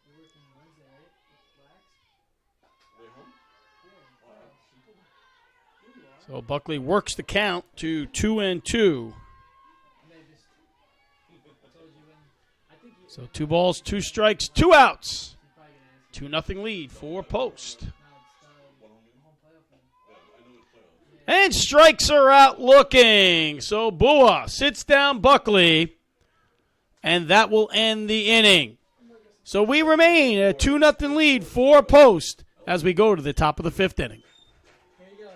You're working Wednesday, right? With Blacks? Way home? Yeah. You are. So Buckley works the count to 2-2. And they just told you when. I think you. So 2 balls, 2 strikes, 2 outs. You're probably gonna ask 2-0 lead for Post. now it's the home playoff thing. Yeah, I know it's playoffs. And strikes are out looking. So Bua sits down Buckley. And that will end the inning. So we remain a 2-0 lead for Post as we go to the top of the 5th inning. Here you go.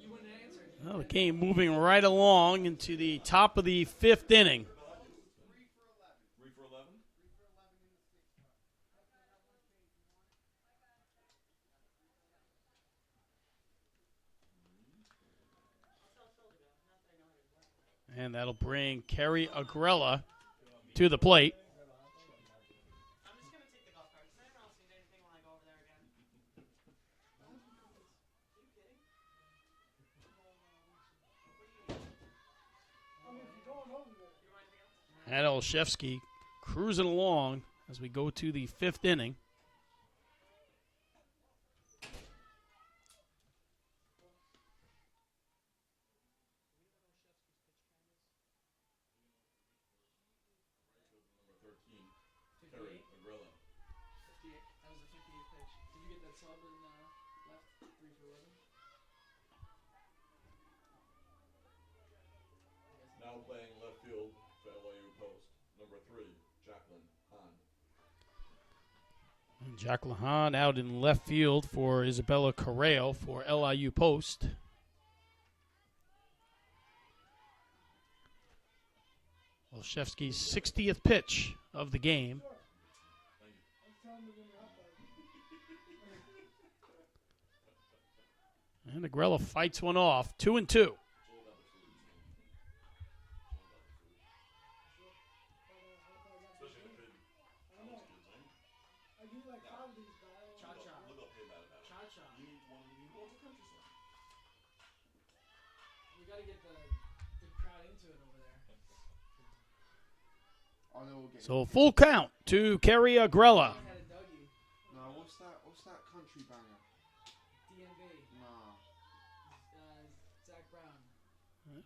You wouldn't answer. Well, the game moving right along into the top of the 5th inning. 3 for 11? And that'll bring Kerry Agrella to the plate. And Olszewski cruising along as we go to the 5th inning. Number 13, Terry Agrella. 58. That was the 58th pitch. Did you get that sub in left? 3 for 11. Now playing left field for LIU Post. Number 3, Jacqueline Hahn. And Jack Lahan out in left field for Isabella Correo for LIU Post. Olszewski's 60th pitch of the game. And Agrella fights one off, 2-2. We gotta get the crowd into it over there. I know we'll get So full count to Kerry Agrella. Had a Dougie. No, what's that country banger? DMB. Nah. Zach Brown.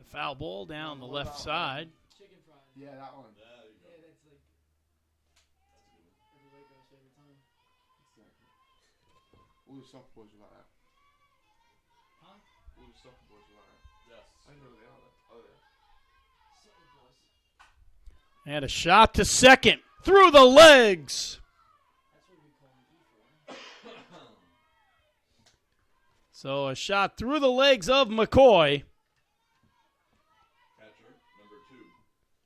A foul ball down the What left about- side. Chicken fried. Yeah, that one. There you go. Yeah, that's like That's a good one. every white girl's favorite time. Exactly. All the soccer boys were like that. Huh? All the soccer boys were like that. Yes. I know they are though. Oh yeah. Something close. And a shot to second. Through the legs. That's what we call an E4. So a shot through the legs of McCoy. Catcher, number 2,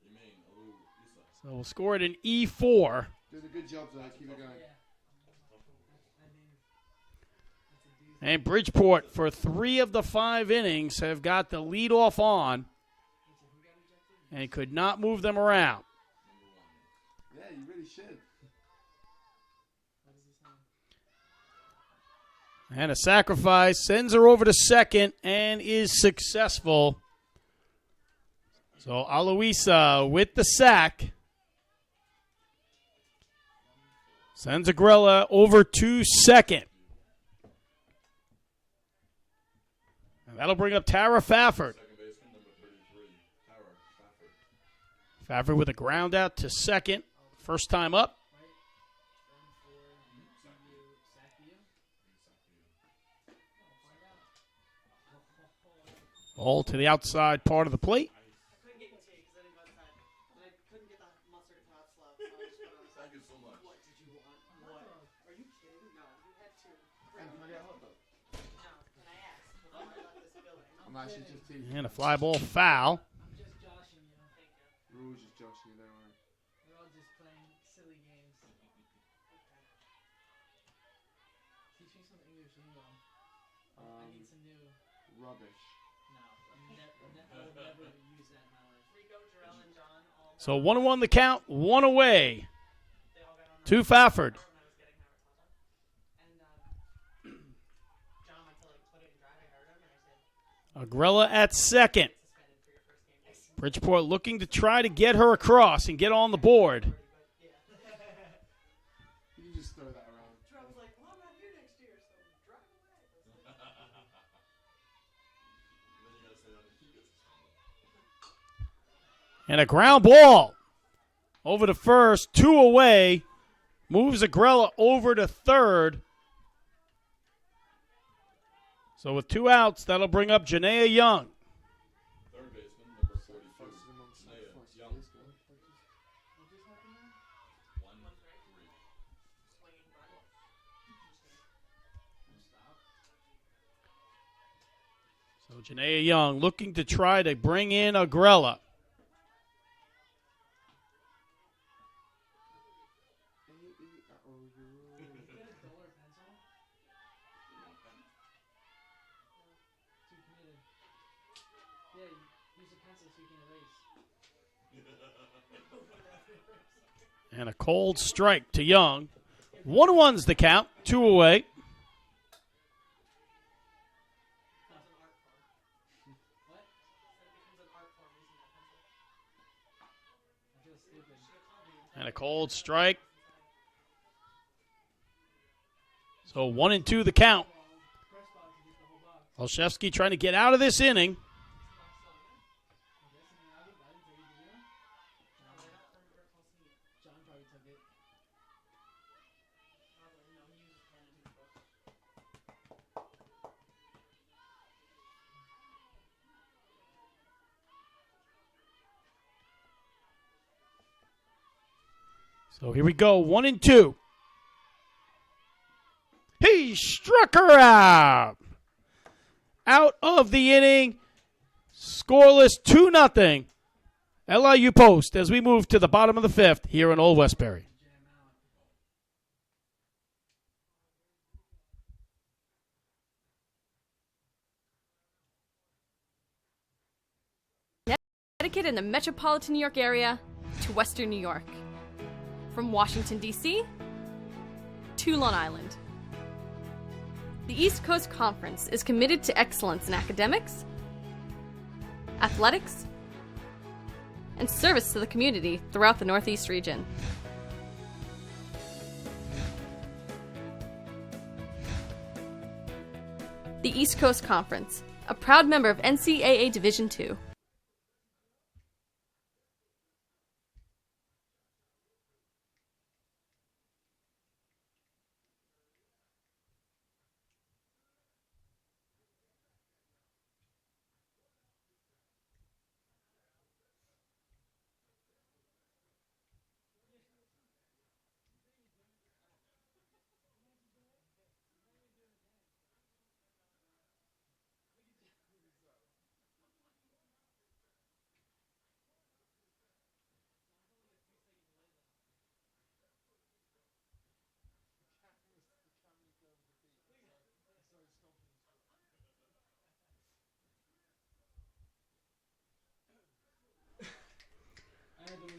Yemaine Alou Issa. So we'll score it an E4. Doing a good job though. Keep it going. Yeah. That name. That's a doozy. And Bridgeport, for 3 of the 5 innings, have got the lead off on Who got ejected? and could not move them around. Yeah, you really should. What is he saying? And a sacrifice sends her over to second and is successful. So Aloisa with the sack sends Agrella over to second. And that'll bring up Tara Fafford. Second baseman, number 33, Tara Fafford. Fafford with a ground out to second. First time up. Ball to the outside part of the plate. I couldn't get you to because I didn't go outside. And I couldn't get the mustard to hot slow. So I just put it on the side. Thank you so much. What did you want? What? Are you kidding? No, you had two. And can I get a hot dog? No, and I asked before I left this building. I'm actually just teasing. And a fly ball foul. I'm just joshing you. Thank you. We're all just joshing, don't worry. We're all just playing silly games. Okay. Teach me some English lingo. I need some new. Rubbish. No, I would never use that in my life. Rico, Jarrell, and John all. So 1-1 the count, one away They all got on to Fafford. when I was getting my Rotata. And John went to put it in drive. I heard him and I said, Agrella at second. suspended for your first game next season. Bridgeport looking to try to get her across and get on the board. You can just throw that around. Jarrell was like, well, I'm not here next year, so drive away. Then you gotta say that he gets suspended. And a ground ball over to first, 2 away. Moves Agrella over to third. So with 2 outs, that'll bring up Janaea Young. Third baseman, number 42, Naya Young. 1-3. So Janaea Young looking to try to bring in Agrella. Too committed. Yeah, use a pencil so you can erase. And a cold strike to Young. 1-1's the count, 2 away. That's an art form. What? It becomes an art form using that pencil. I feel stupid. And a cold strike. So 1-2 the count. Press box to get the whole box. Olszewski trying to get out of this inning. I guess I didn't take it, did you? No, they're not from your full seat. John probably took it. Probably, no, he uses pen in his book. So here we go, 1-2. He struck her out. Out of the inning. Scoreless 2-0. LIU Post as we move to the bottom of the 5th here in Old Westbury. Connecticut and the metropolitan New York area to Western New York. From Washington, D.C. to Long Island. The East Coast Conference is committed to excellence in academics, athletics, and service to the community throughout the Northeast region. The East Coast Conference, a proud member of NCAA Division II.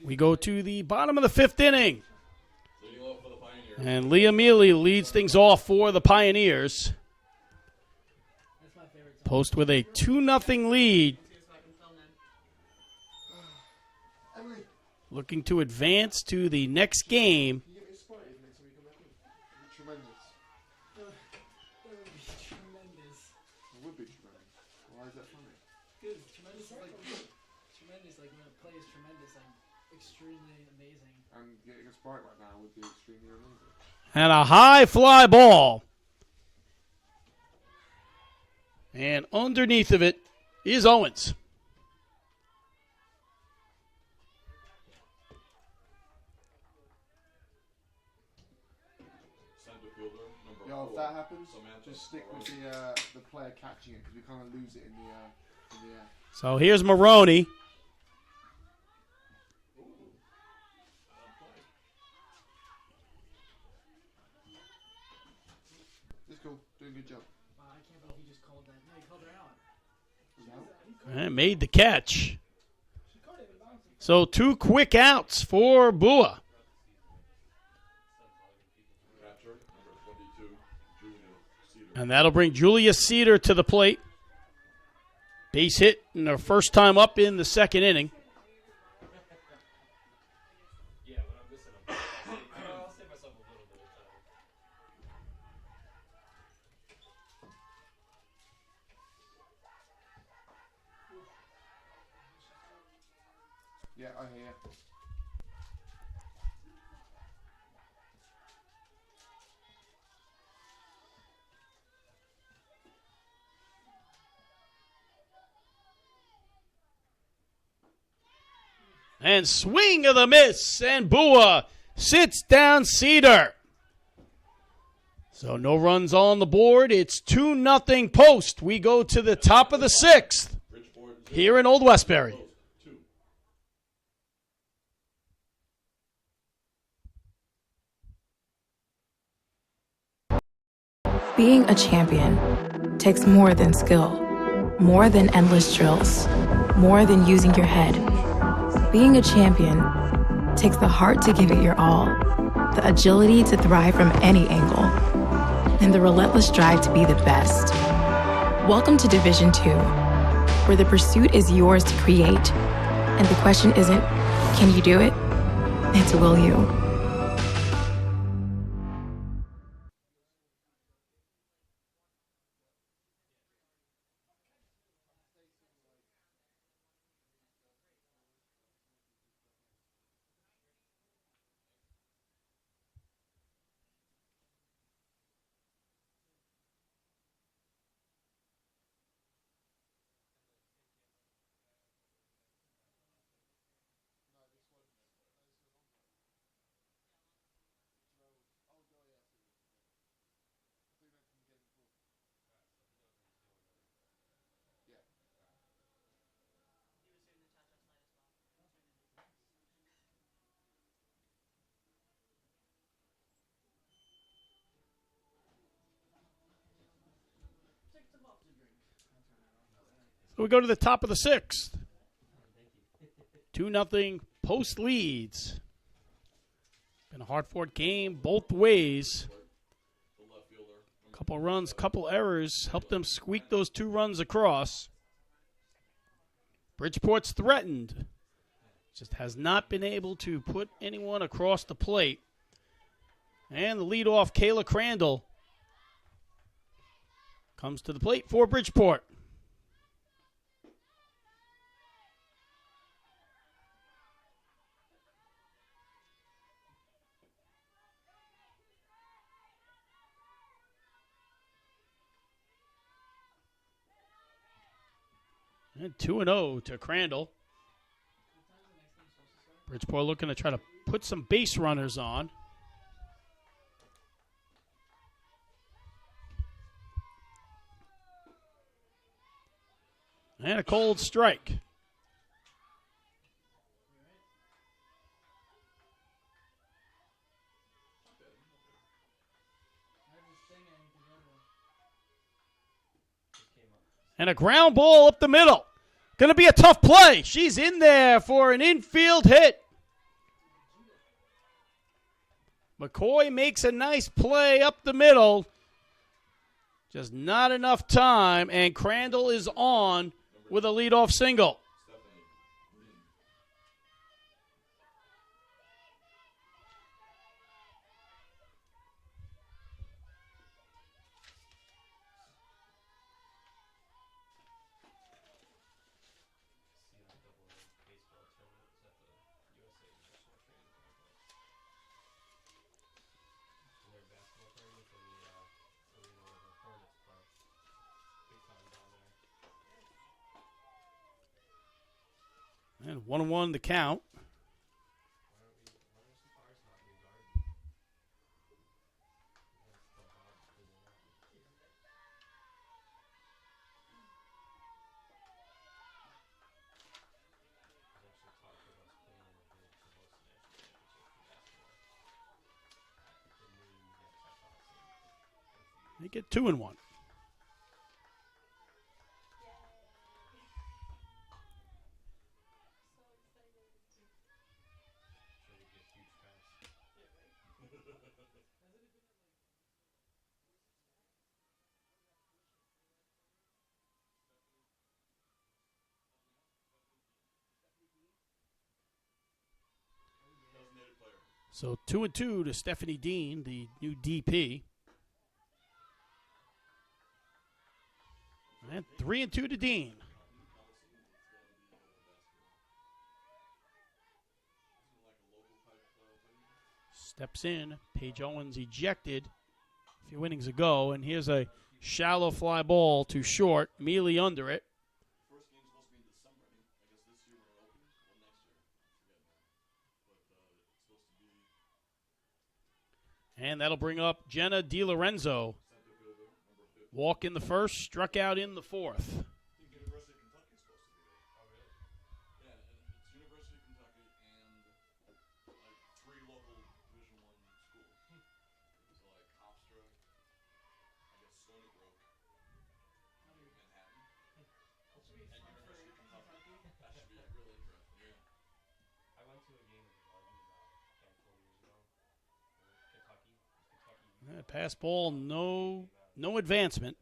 We go to the bottom of the 5th inning. Leading off for the Pioneers. And Leah Mealy leads things off for the Pioneers. Post with a 2-0 lead. Looking to advance to the next game. Can you get me a Sprite even next time you come back in? It'd be tremendous. That would be tremendous. It would be tremendous. Why is that funny? Because tremendous like when a play is tremendous, like extremely amazing. And getting a Sprite right now would be extremely amazing. And a high fly ball. And underneath of it is Owens. Yo, if that happens, just stick with the player catching it because we kind of lose it in the air. So here's Maroney. It's cool. Doing a good job. Wow, I can't believe he just called that. No, he called her out. And made the catch. So 2 quick outs for Bua. And that'll bring Julia Cedar to the plate. Base hit in her first time up in the 2nd inning. Yeah, when I'm missing them, I'll save myself a little bit of time. Yeah, I hear you. And swing of the miss. And Bua sits down Cedar. So no runs on the board. It's 2-0 Post. We go to the top of the 6th here in Old Westbury. Being a champion takes more than skill, more than endless drills, more than using your head. Being a champion takes the heart to give it your all, the agility to thrive from any angle, and the relentless drive to be the best. Welcome to Division 2, where the pursuit is yours to create, and the question isn't, can you do it? It's will you? So we go to the top of the 6th. 2-0 Post leads. Been a hard-fought game both ways. Couple runs, couple errors. Helped them squeak those 2 runs across. Bridgeport's threatened. Just has not been able to put anyone across the plate. And the leadoff, Kayla Crandall, comes to the plate for Bridgeport. And 2-0 to Crandall. Bridgeport looking to try to put some base runners on. And a cold strike. And a ground ball up the middle. Going to be a tough play. She's in there for an infield hit. McCoy makes a nice play up the middle. Just not enough time, and Crandall is on with a leadoff single. And 1-1 the count. They get 2-1. So 2-2 to Stephanie Dean, the new DP. And 3-2 to Dean. Steps in. Paige Owens ejected a few innings ago. And here's a shallow fly ball to short. Mealy under it. And that'll bring up Jenna DiLorenzo. Walk in the first, struck out in the fourth. Pass ball, no advancement.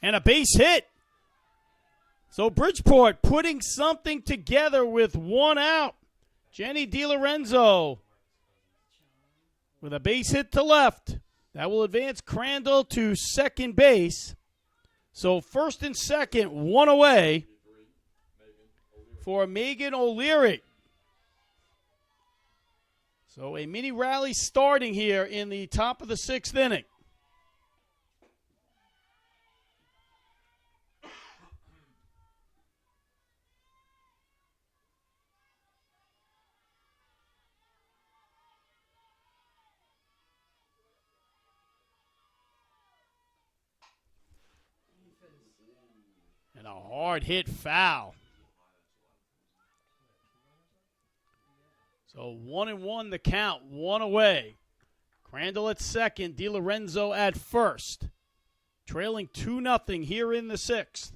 And a base hit. So Bridgeport putting something together with one out. Jenny DiLorenzo with a base hit to left. That will advance Crandall to second base. So first and second, one away for Megan O'Leary. So a mini rally starting here in the top of the sixth inning. And a hard hit foul. So 1-1 the count, one away. Crandall at second, DiLorenzo at first. Trailing 2-0 here in the sixth.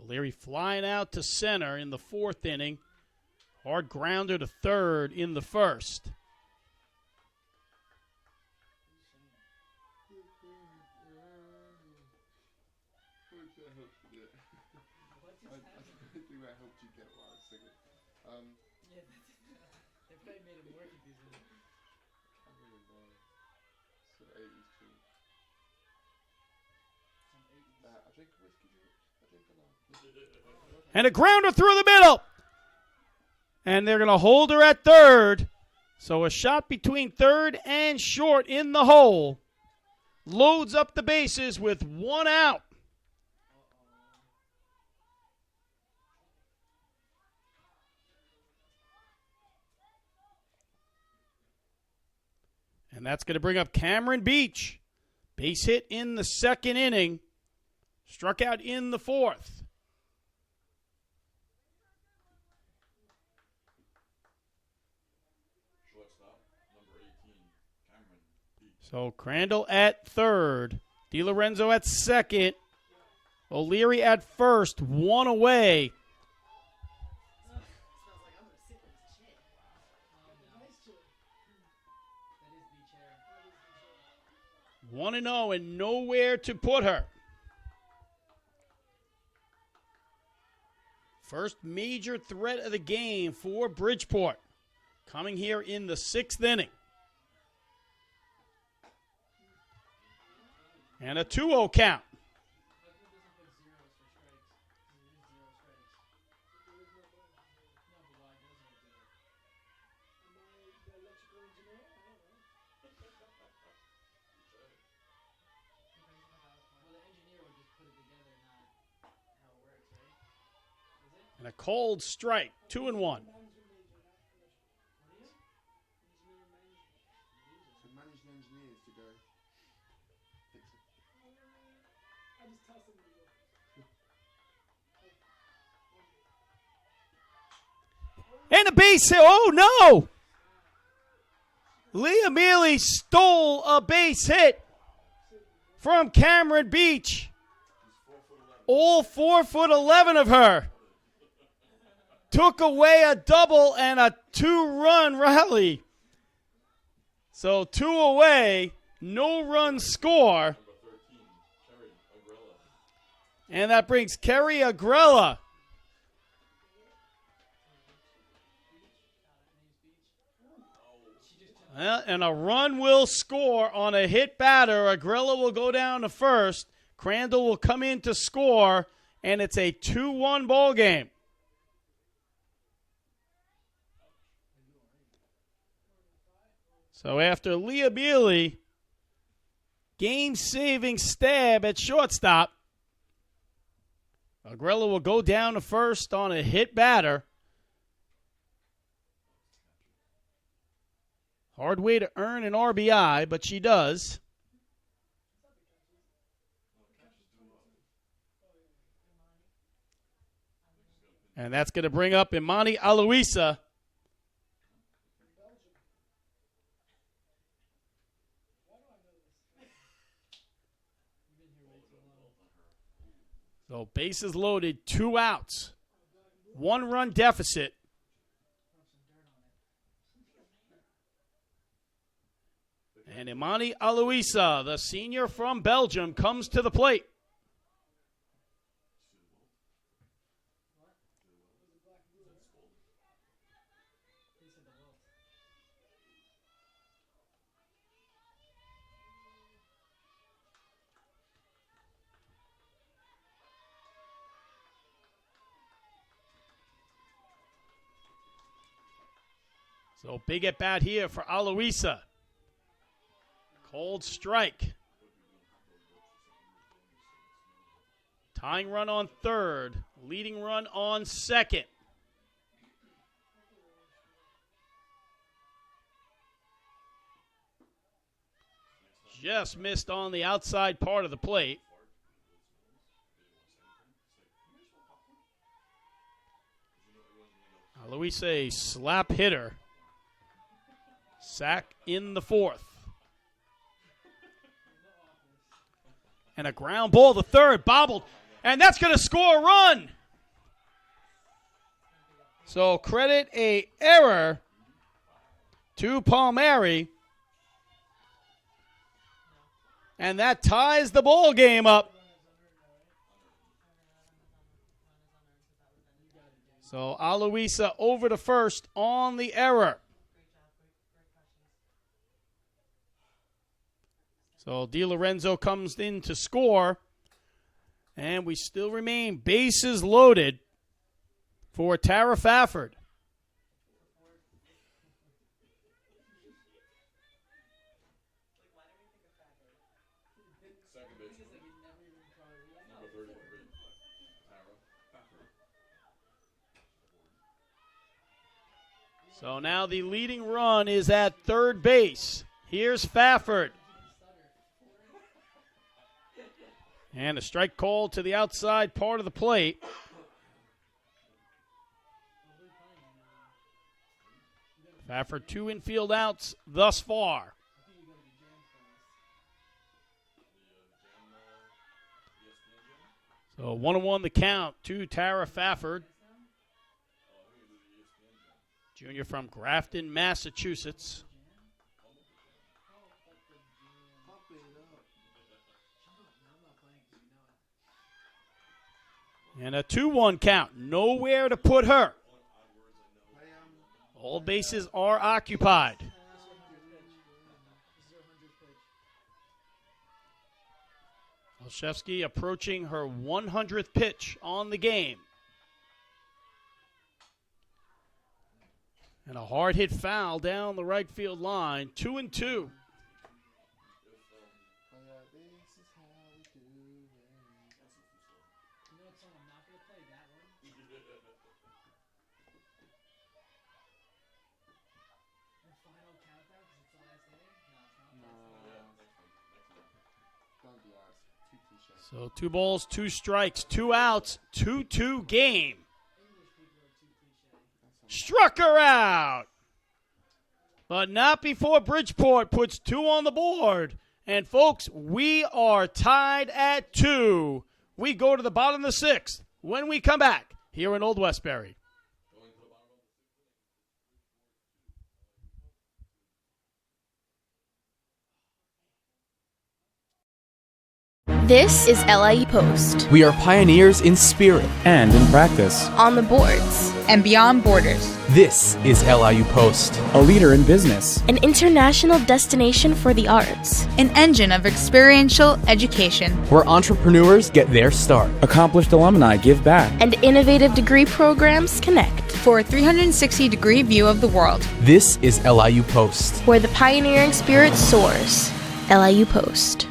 O'Leary flying out to center in the fourth inning. Hard grounder to third in the first. They probably made it more confusing. And a grounder through the middle. And they're going to hold her at third. So a shot between third and short in the hole. Loads up the bases with one out. And that's going to bring up Cameron Beach. Base hit in the second inning. Struck out in the fourth. Shortstop, number 18, Cameron Beach. So Crandall at third. DiLorenzo at second. O'Leary at first. One away. Smells like I'm gonna sit in this chair. Oh, nice chair. That is the chair. 1-0 and nowhere to put her. First major threat of the game for Bridgeport. Coming here in the sixth inning. And a 2-0 count. And a cold strike, 2-1. To manage the engineers to go fix it. I just tossed him in the And a base hit. Oh, no. Leah Mealy stole a base hit from Cameron Beach. All 4'11" of her. Took away a double and a 2-run rally. So 2 away, no run score. And that brings Kerry Agrella and a run will score on a hit batter. Agrella will go down to first. Crandall will come in to score, and it's a 2-1 ball game. So after Leah Mealy, game-saving stab at shortstop, Agrella will go down to first on a hit batter. Hard way to earn an RBI, but she does. And that's going to bring up Imani Aloisa. So bases loaded, 2 outs, 1-run deficit. And Imani Aloisa, the senior from Belgium, comes to the plate. So big at bat here for Aloisa. Cold strike. Tying run on third. Leading run on second. Just missed on the outside part of the plate. Aloisa, a slap hitter. Sack in the fourth. And a ground ball to third, bobbled. And that's going to score a run. So credit a error to Palmieri. And that ties the ball game up. So Aloisa over to first on the error. So DiLorenzo comes in to score. And we still remain bases loaded for Tara Fafford. Second baseman, number 33, Tara Fafford. So now the leading run is at third base. Here's Fafford. And a strike call to the outside part of the plate. Fafford 2 infield outs thus far. So 1-1 the count to Tara Fafford. Junior from Grafton, Massachusetts. And a 2-1 count. Nowhere to put her. All bases are occupied. Olszewski approaching her 100th pitch on the game. And a hard hit foul down the right field line. 2-2. So 2 balls, 2 strikes, 2 outs, 2-2 game. Struck her out. But not before Bridgeport puts 2 on the board. And folks, we are tied at 2. We go to the bottom of the 6th when we come back here in Old Westbury. This is LIU Post. We are pioneers in spirit and in practice. On the boards and beyond borders. This is LIU Post. A leader in business. An international destination for the arts. An engine of experiential education. Where entrepreneurs get their start. Accomplished alumni give back. And innovative degree programs connect. For a 360-degree view of the world. This is LIU Post. Where the pioneering spirit soars. LIU Post.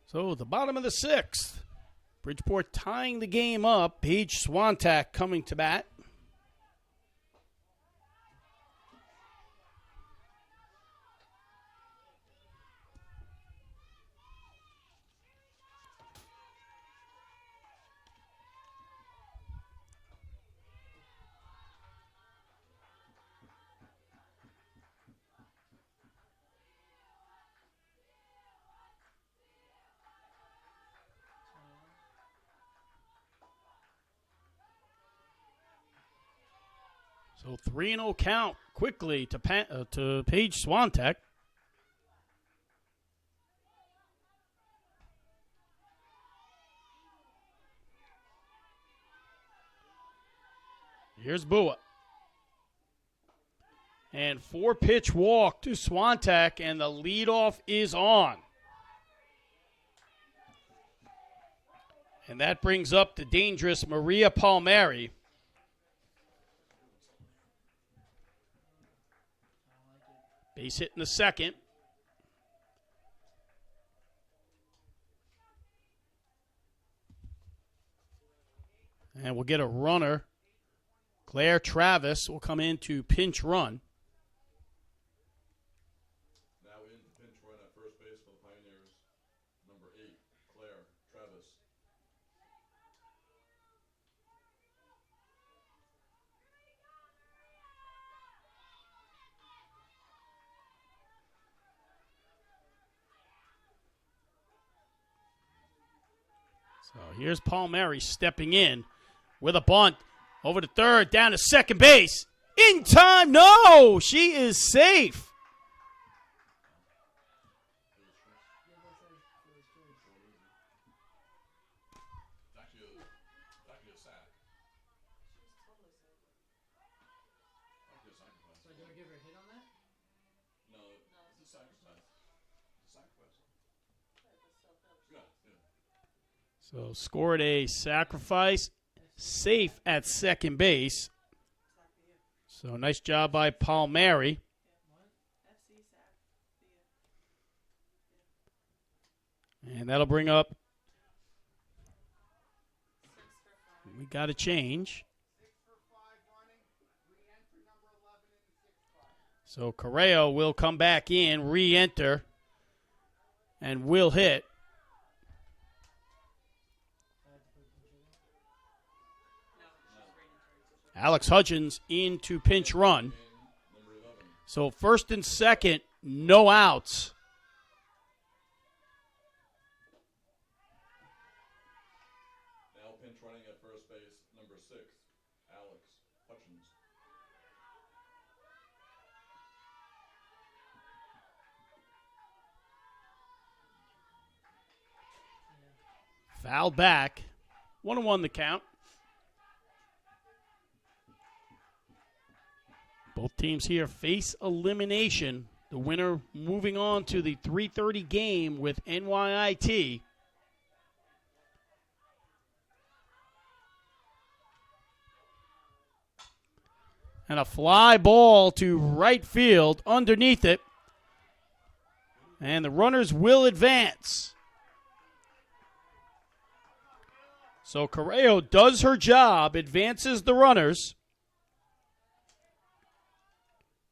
So the bottom of the 6th. Bridgeport tying the game up. Paige Swantak coming to bat. So 3-0 count quickly to Paige Swantek. Here's Bua. And 4-pitch walk to Swantek, and the leadoff is on. And that brings up the dangerous Maria Palmieri. Base hit in the second. And we'll get a runner. Claire Travis will come in to pinch run. Now in to pinch run at first base for the Pioneers, number 8, Claire Travis. So here's Palmieri stepping in with a bunt. Over to third, down to second base. In time, no! She is safe. It's actually a sack. Actually a sacrifice. So do I give her a hit on that? No, it's a sacrifice. It's a sacrifice. Yeah, yeah. So scored a sacrifice. Safe at second base. So nice job by Palmieri. And that'll bring up. We got a change. So Correo will come back in, re-enter, and will hit. Alex Hudgens into pinch run. So first and second, no outs. Now pinch running at first base, number 6, Alex Hutchins. Fouled back. 1-1 the count. Both teams here face elimination. The winner moving on to the 3:30 game with NYIT. And a fly ball to right field underneath it. And the runners will advance. So Correo does her job, advances the runners.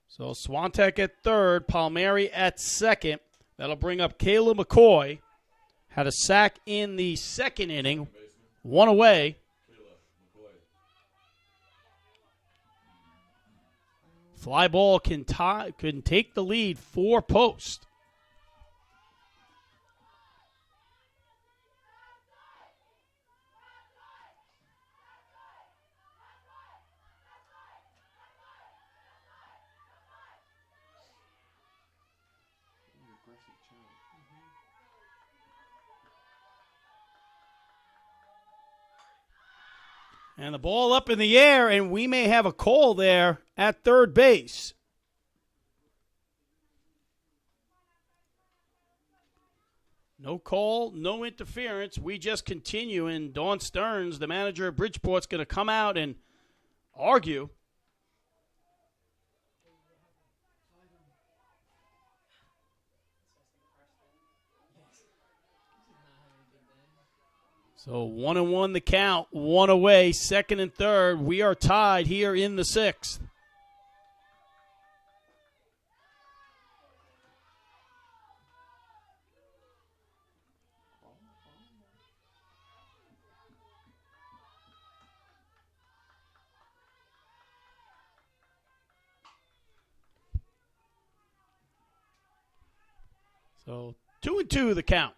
So Swantek at third, Palmieri at second. That'll bring up Kayla McCoy. Had a sack in the second inning. One away. Fly ball can take the lead 4 post. And the ball up in the air, and we may have a call there at third base. No call, no interference. We just continue, and Dawn Stearns, the manager of Bridgeport, is going to come out and argue. So 1-1 the count, 1 away, second and third. We are tied here in the 6th. So 2-2 the count.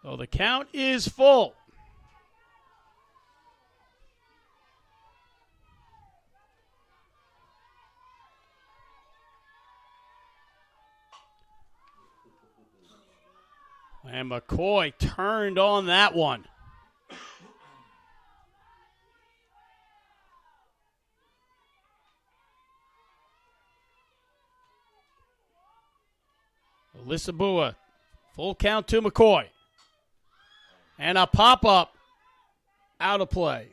So the count is full. And McCoy turned on that one. Lisabua, full count to McCoy. And a pop-up out of play.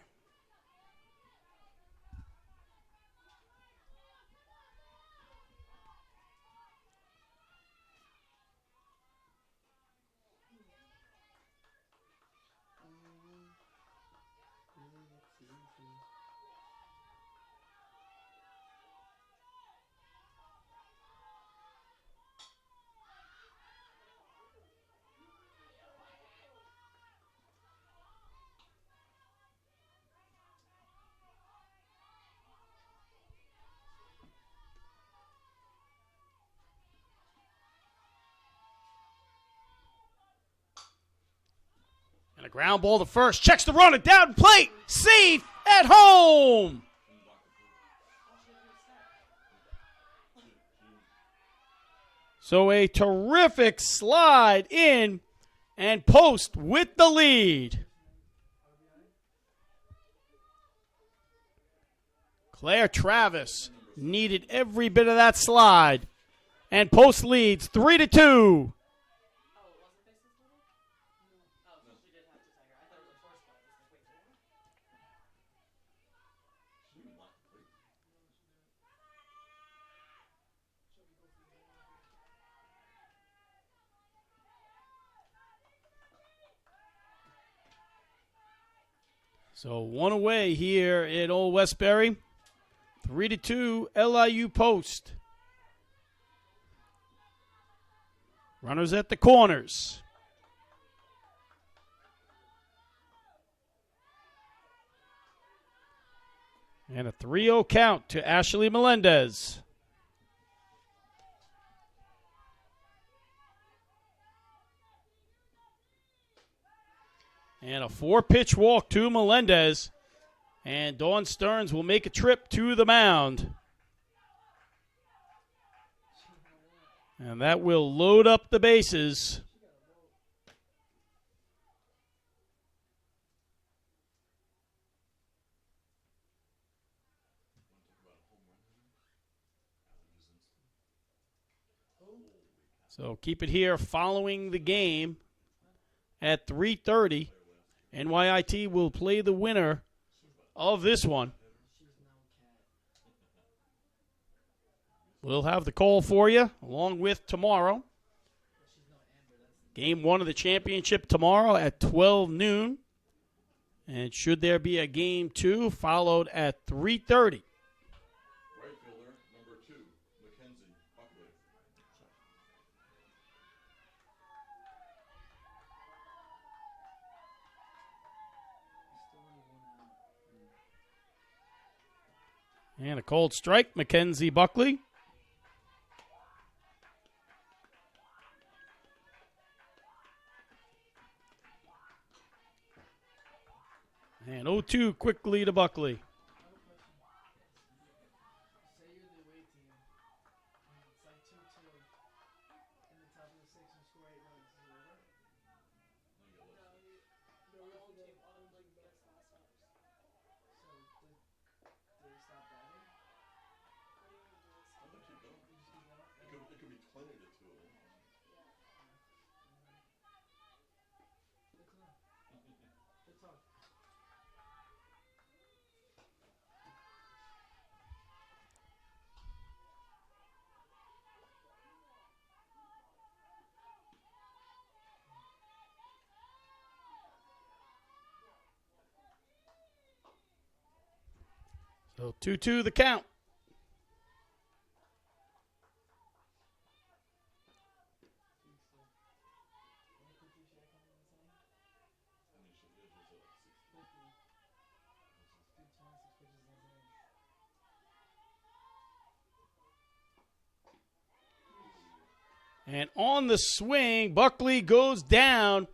And a ground ball to first. Checks the runner down plate. Safe at home. So a terrific slide in and Post with the lead. Claire Travis needed every bit of that slide. And Post leads 3-2. So one away here at Old Westbury. 3-2 LIU Post. Runners at the corners. And a 3-0 count to Ashley Melendez. And a 4-pitch walk to Melendez. And Dawn Stearns will make a trip to the mound. And that will load up the bases. So keep it here following the game at 3:30. NYIT will play the winner of this one. We'll have the call for you along with tomorrow. Game 1 of the championship tomorrow at 12 noon. And should there be a game 2 followed at 3:30. Right fielder, number 2, Mackenzie Buckley. And a cold strike, Mackenzie Buckley. And 0-2 quickly to Buckley. It could be 20 to 2. So 2-2 the count. And on the swing, Buckley goes down,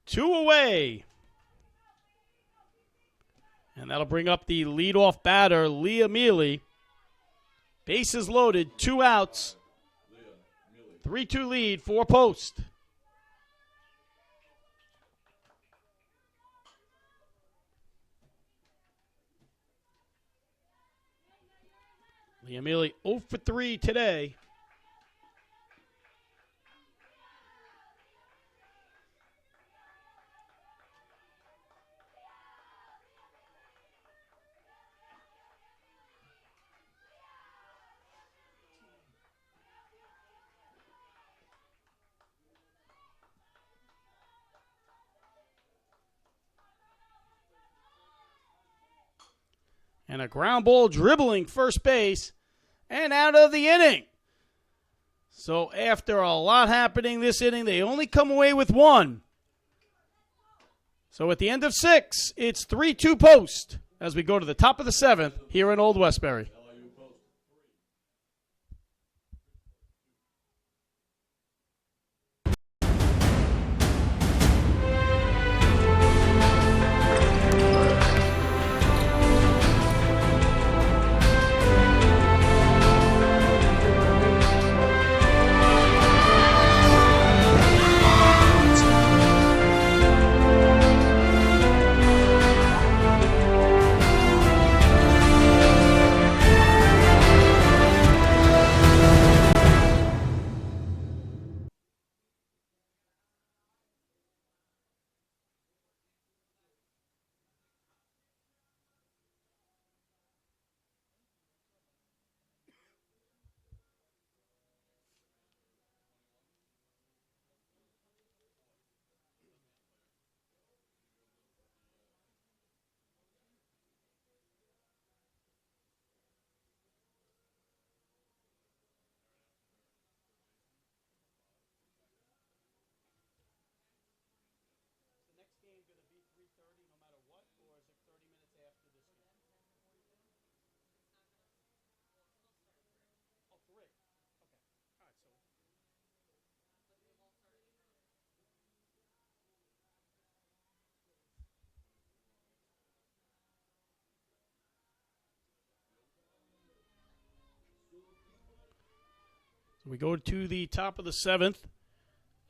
2 away. And that'll bring up the leadoff batter, Leah Mealy. Bases loaded, 2 outs. 3-2 lead for Post. Yamili 0 for 3 today. And a ground ball dribbling first base and out of the inning. So after a lot happening this inning, they only come away with one. So at the end of 6, it's 3-2 post as we go to the top of the 7th here in Old Westbury. So we go to the top of the 7th.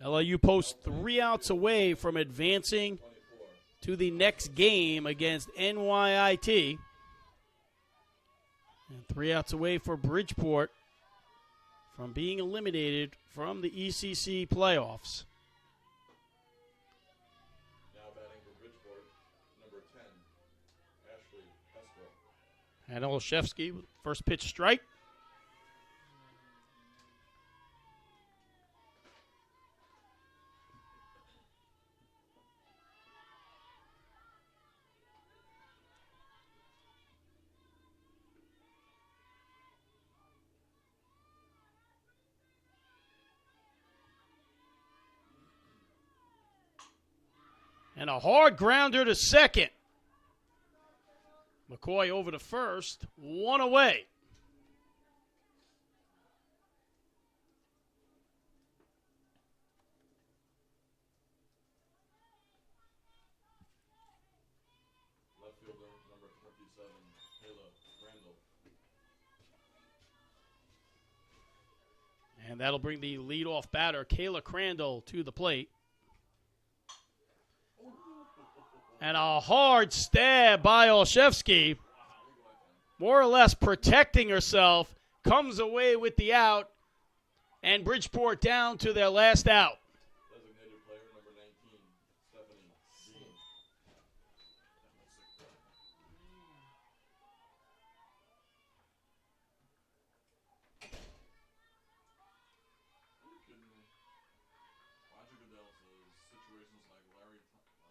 LIU posts 3 outs away from advancing to the next game against NYIT. And 3 outs away for Bridgeport from being eliminated from the ECC playoffs. Now batting for Bridgeport, number 10, Ashley Heswell. And Olszewski with first pitch strike. And a hard grounder to second. McCoy over to first, 1 away. Left fielder, number 27, Kayla Randall. And that'll bring the leadoff batter, Kayla Crandall, to the plate. And a hard stab by Olszewski, more or less protecting herself, comes away with the out, and Bridgeport down to their last out. Designated player, number 19, Stephanie Dean. Roger Goodell says situations like Larry Tunsil's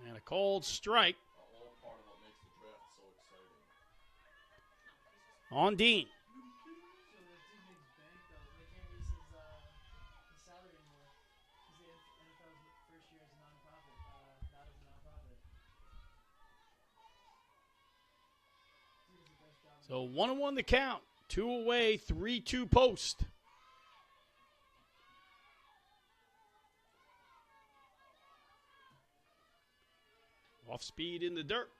And a cold strike are all part of what makes the draft so exciting. on Dean. So the dude makes bank though. They can't raise his salary anymore. He's the NFL's first year as a nonprofit, not as a nonprofit. Dude does the best job. So 1-1 the count, 2 away, 3-2 post. Off speed in the dirt.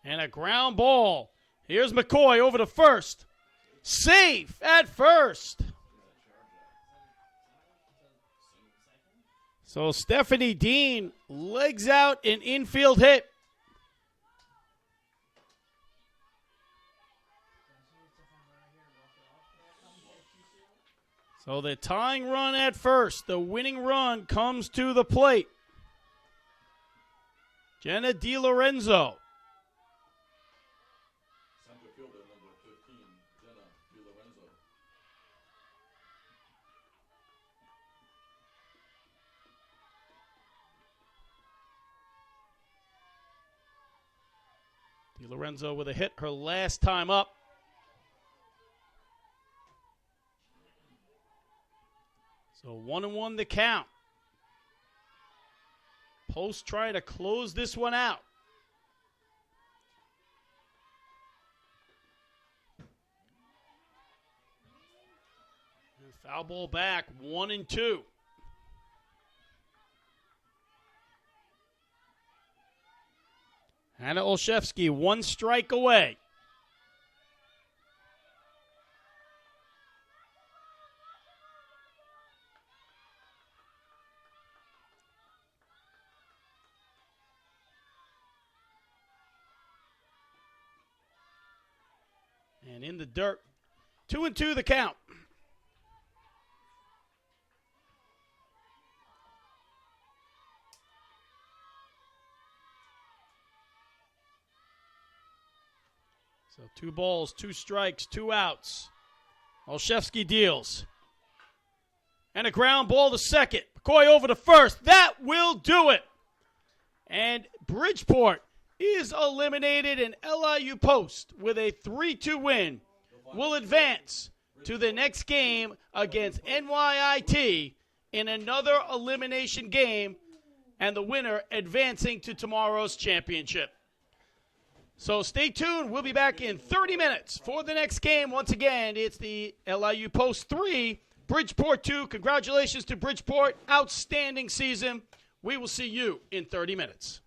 And a ground ball Here's McCoy over to first. Safe at first. So Stephanie Dean legs out an infield hit. So the tying run at first. The winning run comes to the plate. Jenna DiLorenzo. Center fielder number 15, Jenna DiLorenzo. DiLorenzo with a hit her last time up. So 1-1 the count. Post trying to close this one out. And foul ball back, 1-2. Hannah Olszewski, one strike away. And in the dirt, 2-2 the count. So 2 balls, 2 strikes, 2 outs. Olszewski deals. And a ground ball to second. McCoy over to first. That will do it. And Bridgeport is eliminated, and LIU Post with a 3-2 win will advance to the next game against NYIT in another elimination game, and the winner advancing to tomorrow's championship. So stay tuned. We'll be back in 30 minutes for the next game. Once again, it's the LIU Post 3, Bridgeport 2. Congratulations to Bridgeport. Outstanding season. We will see you in 30 minutes.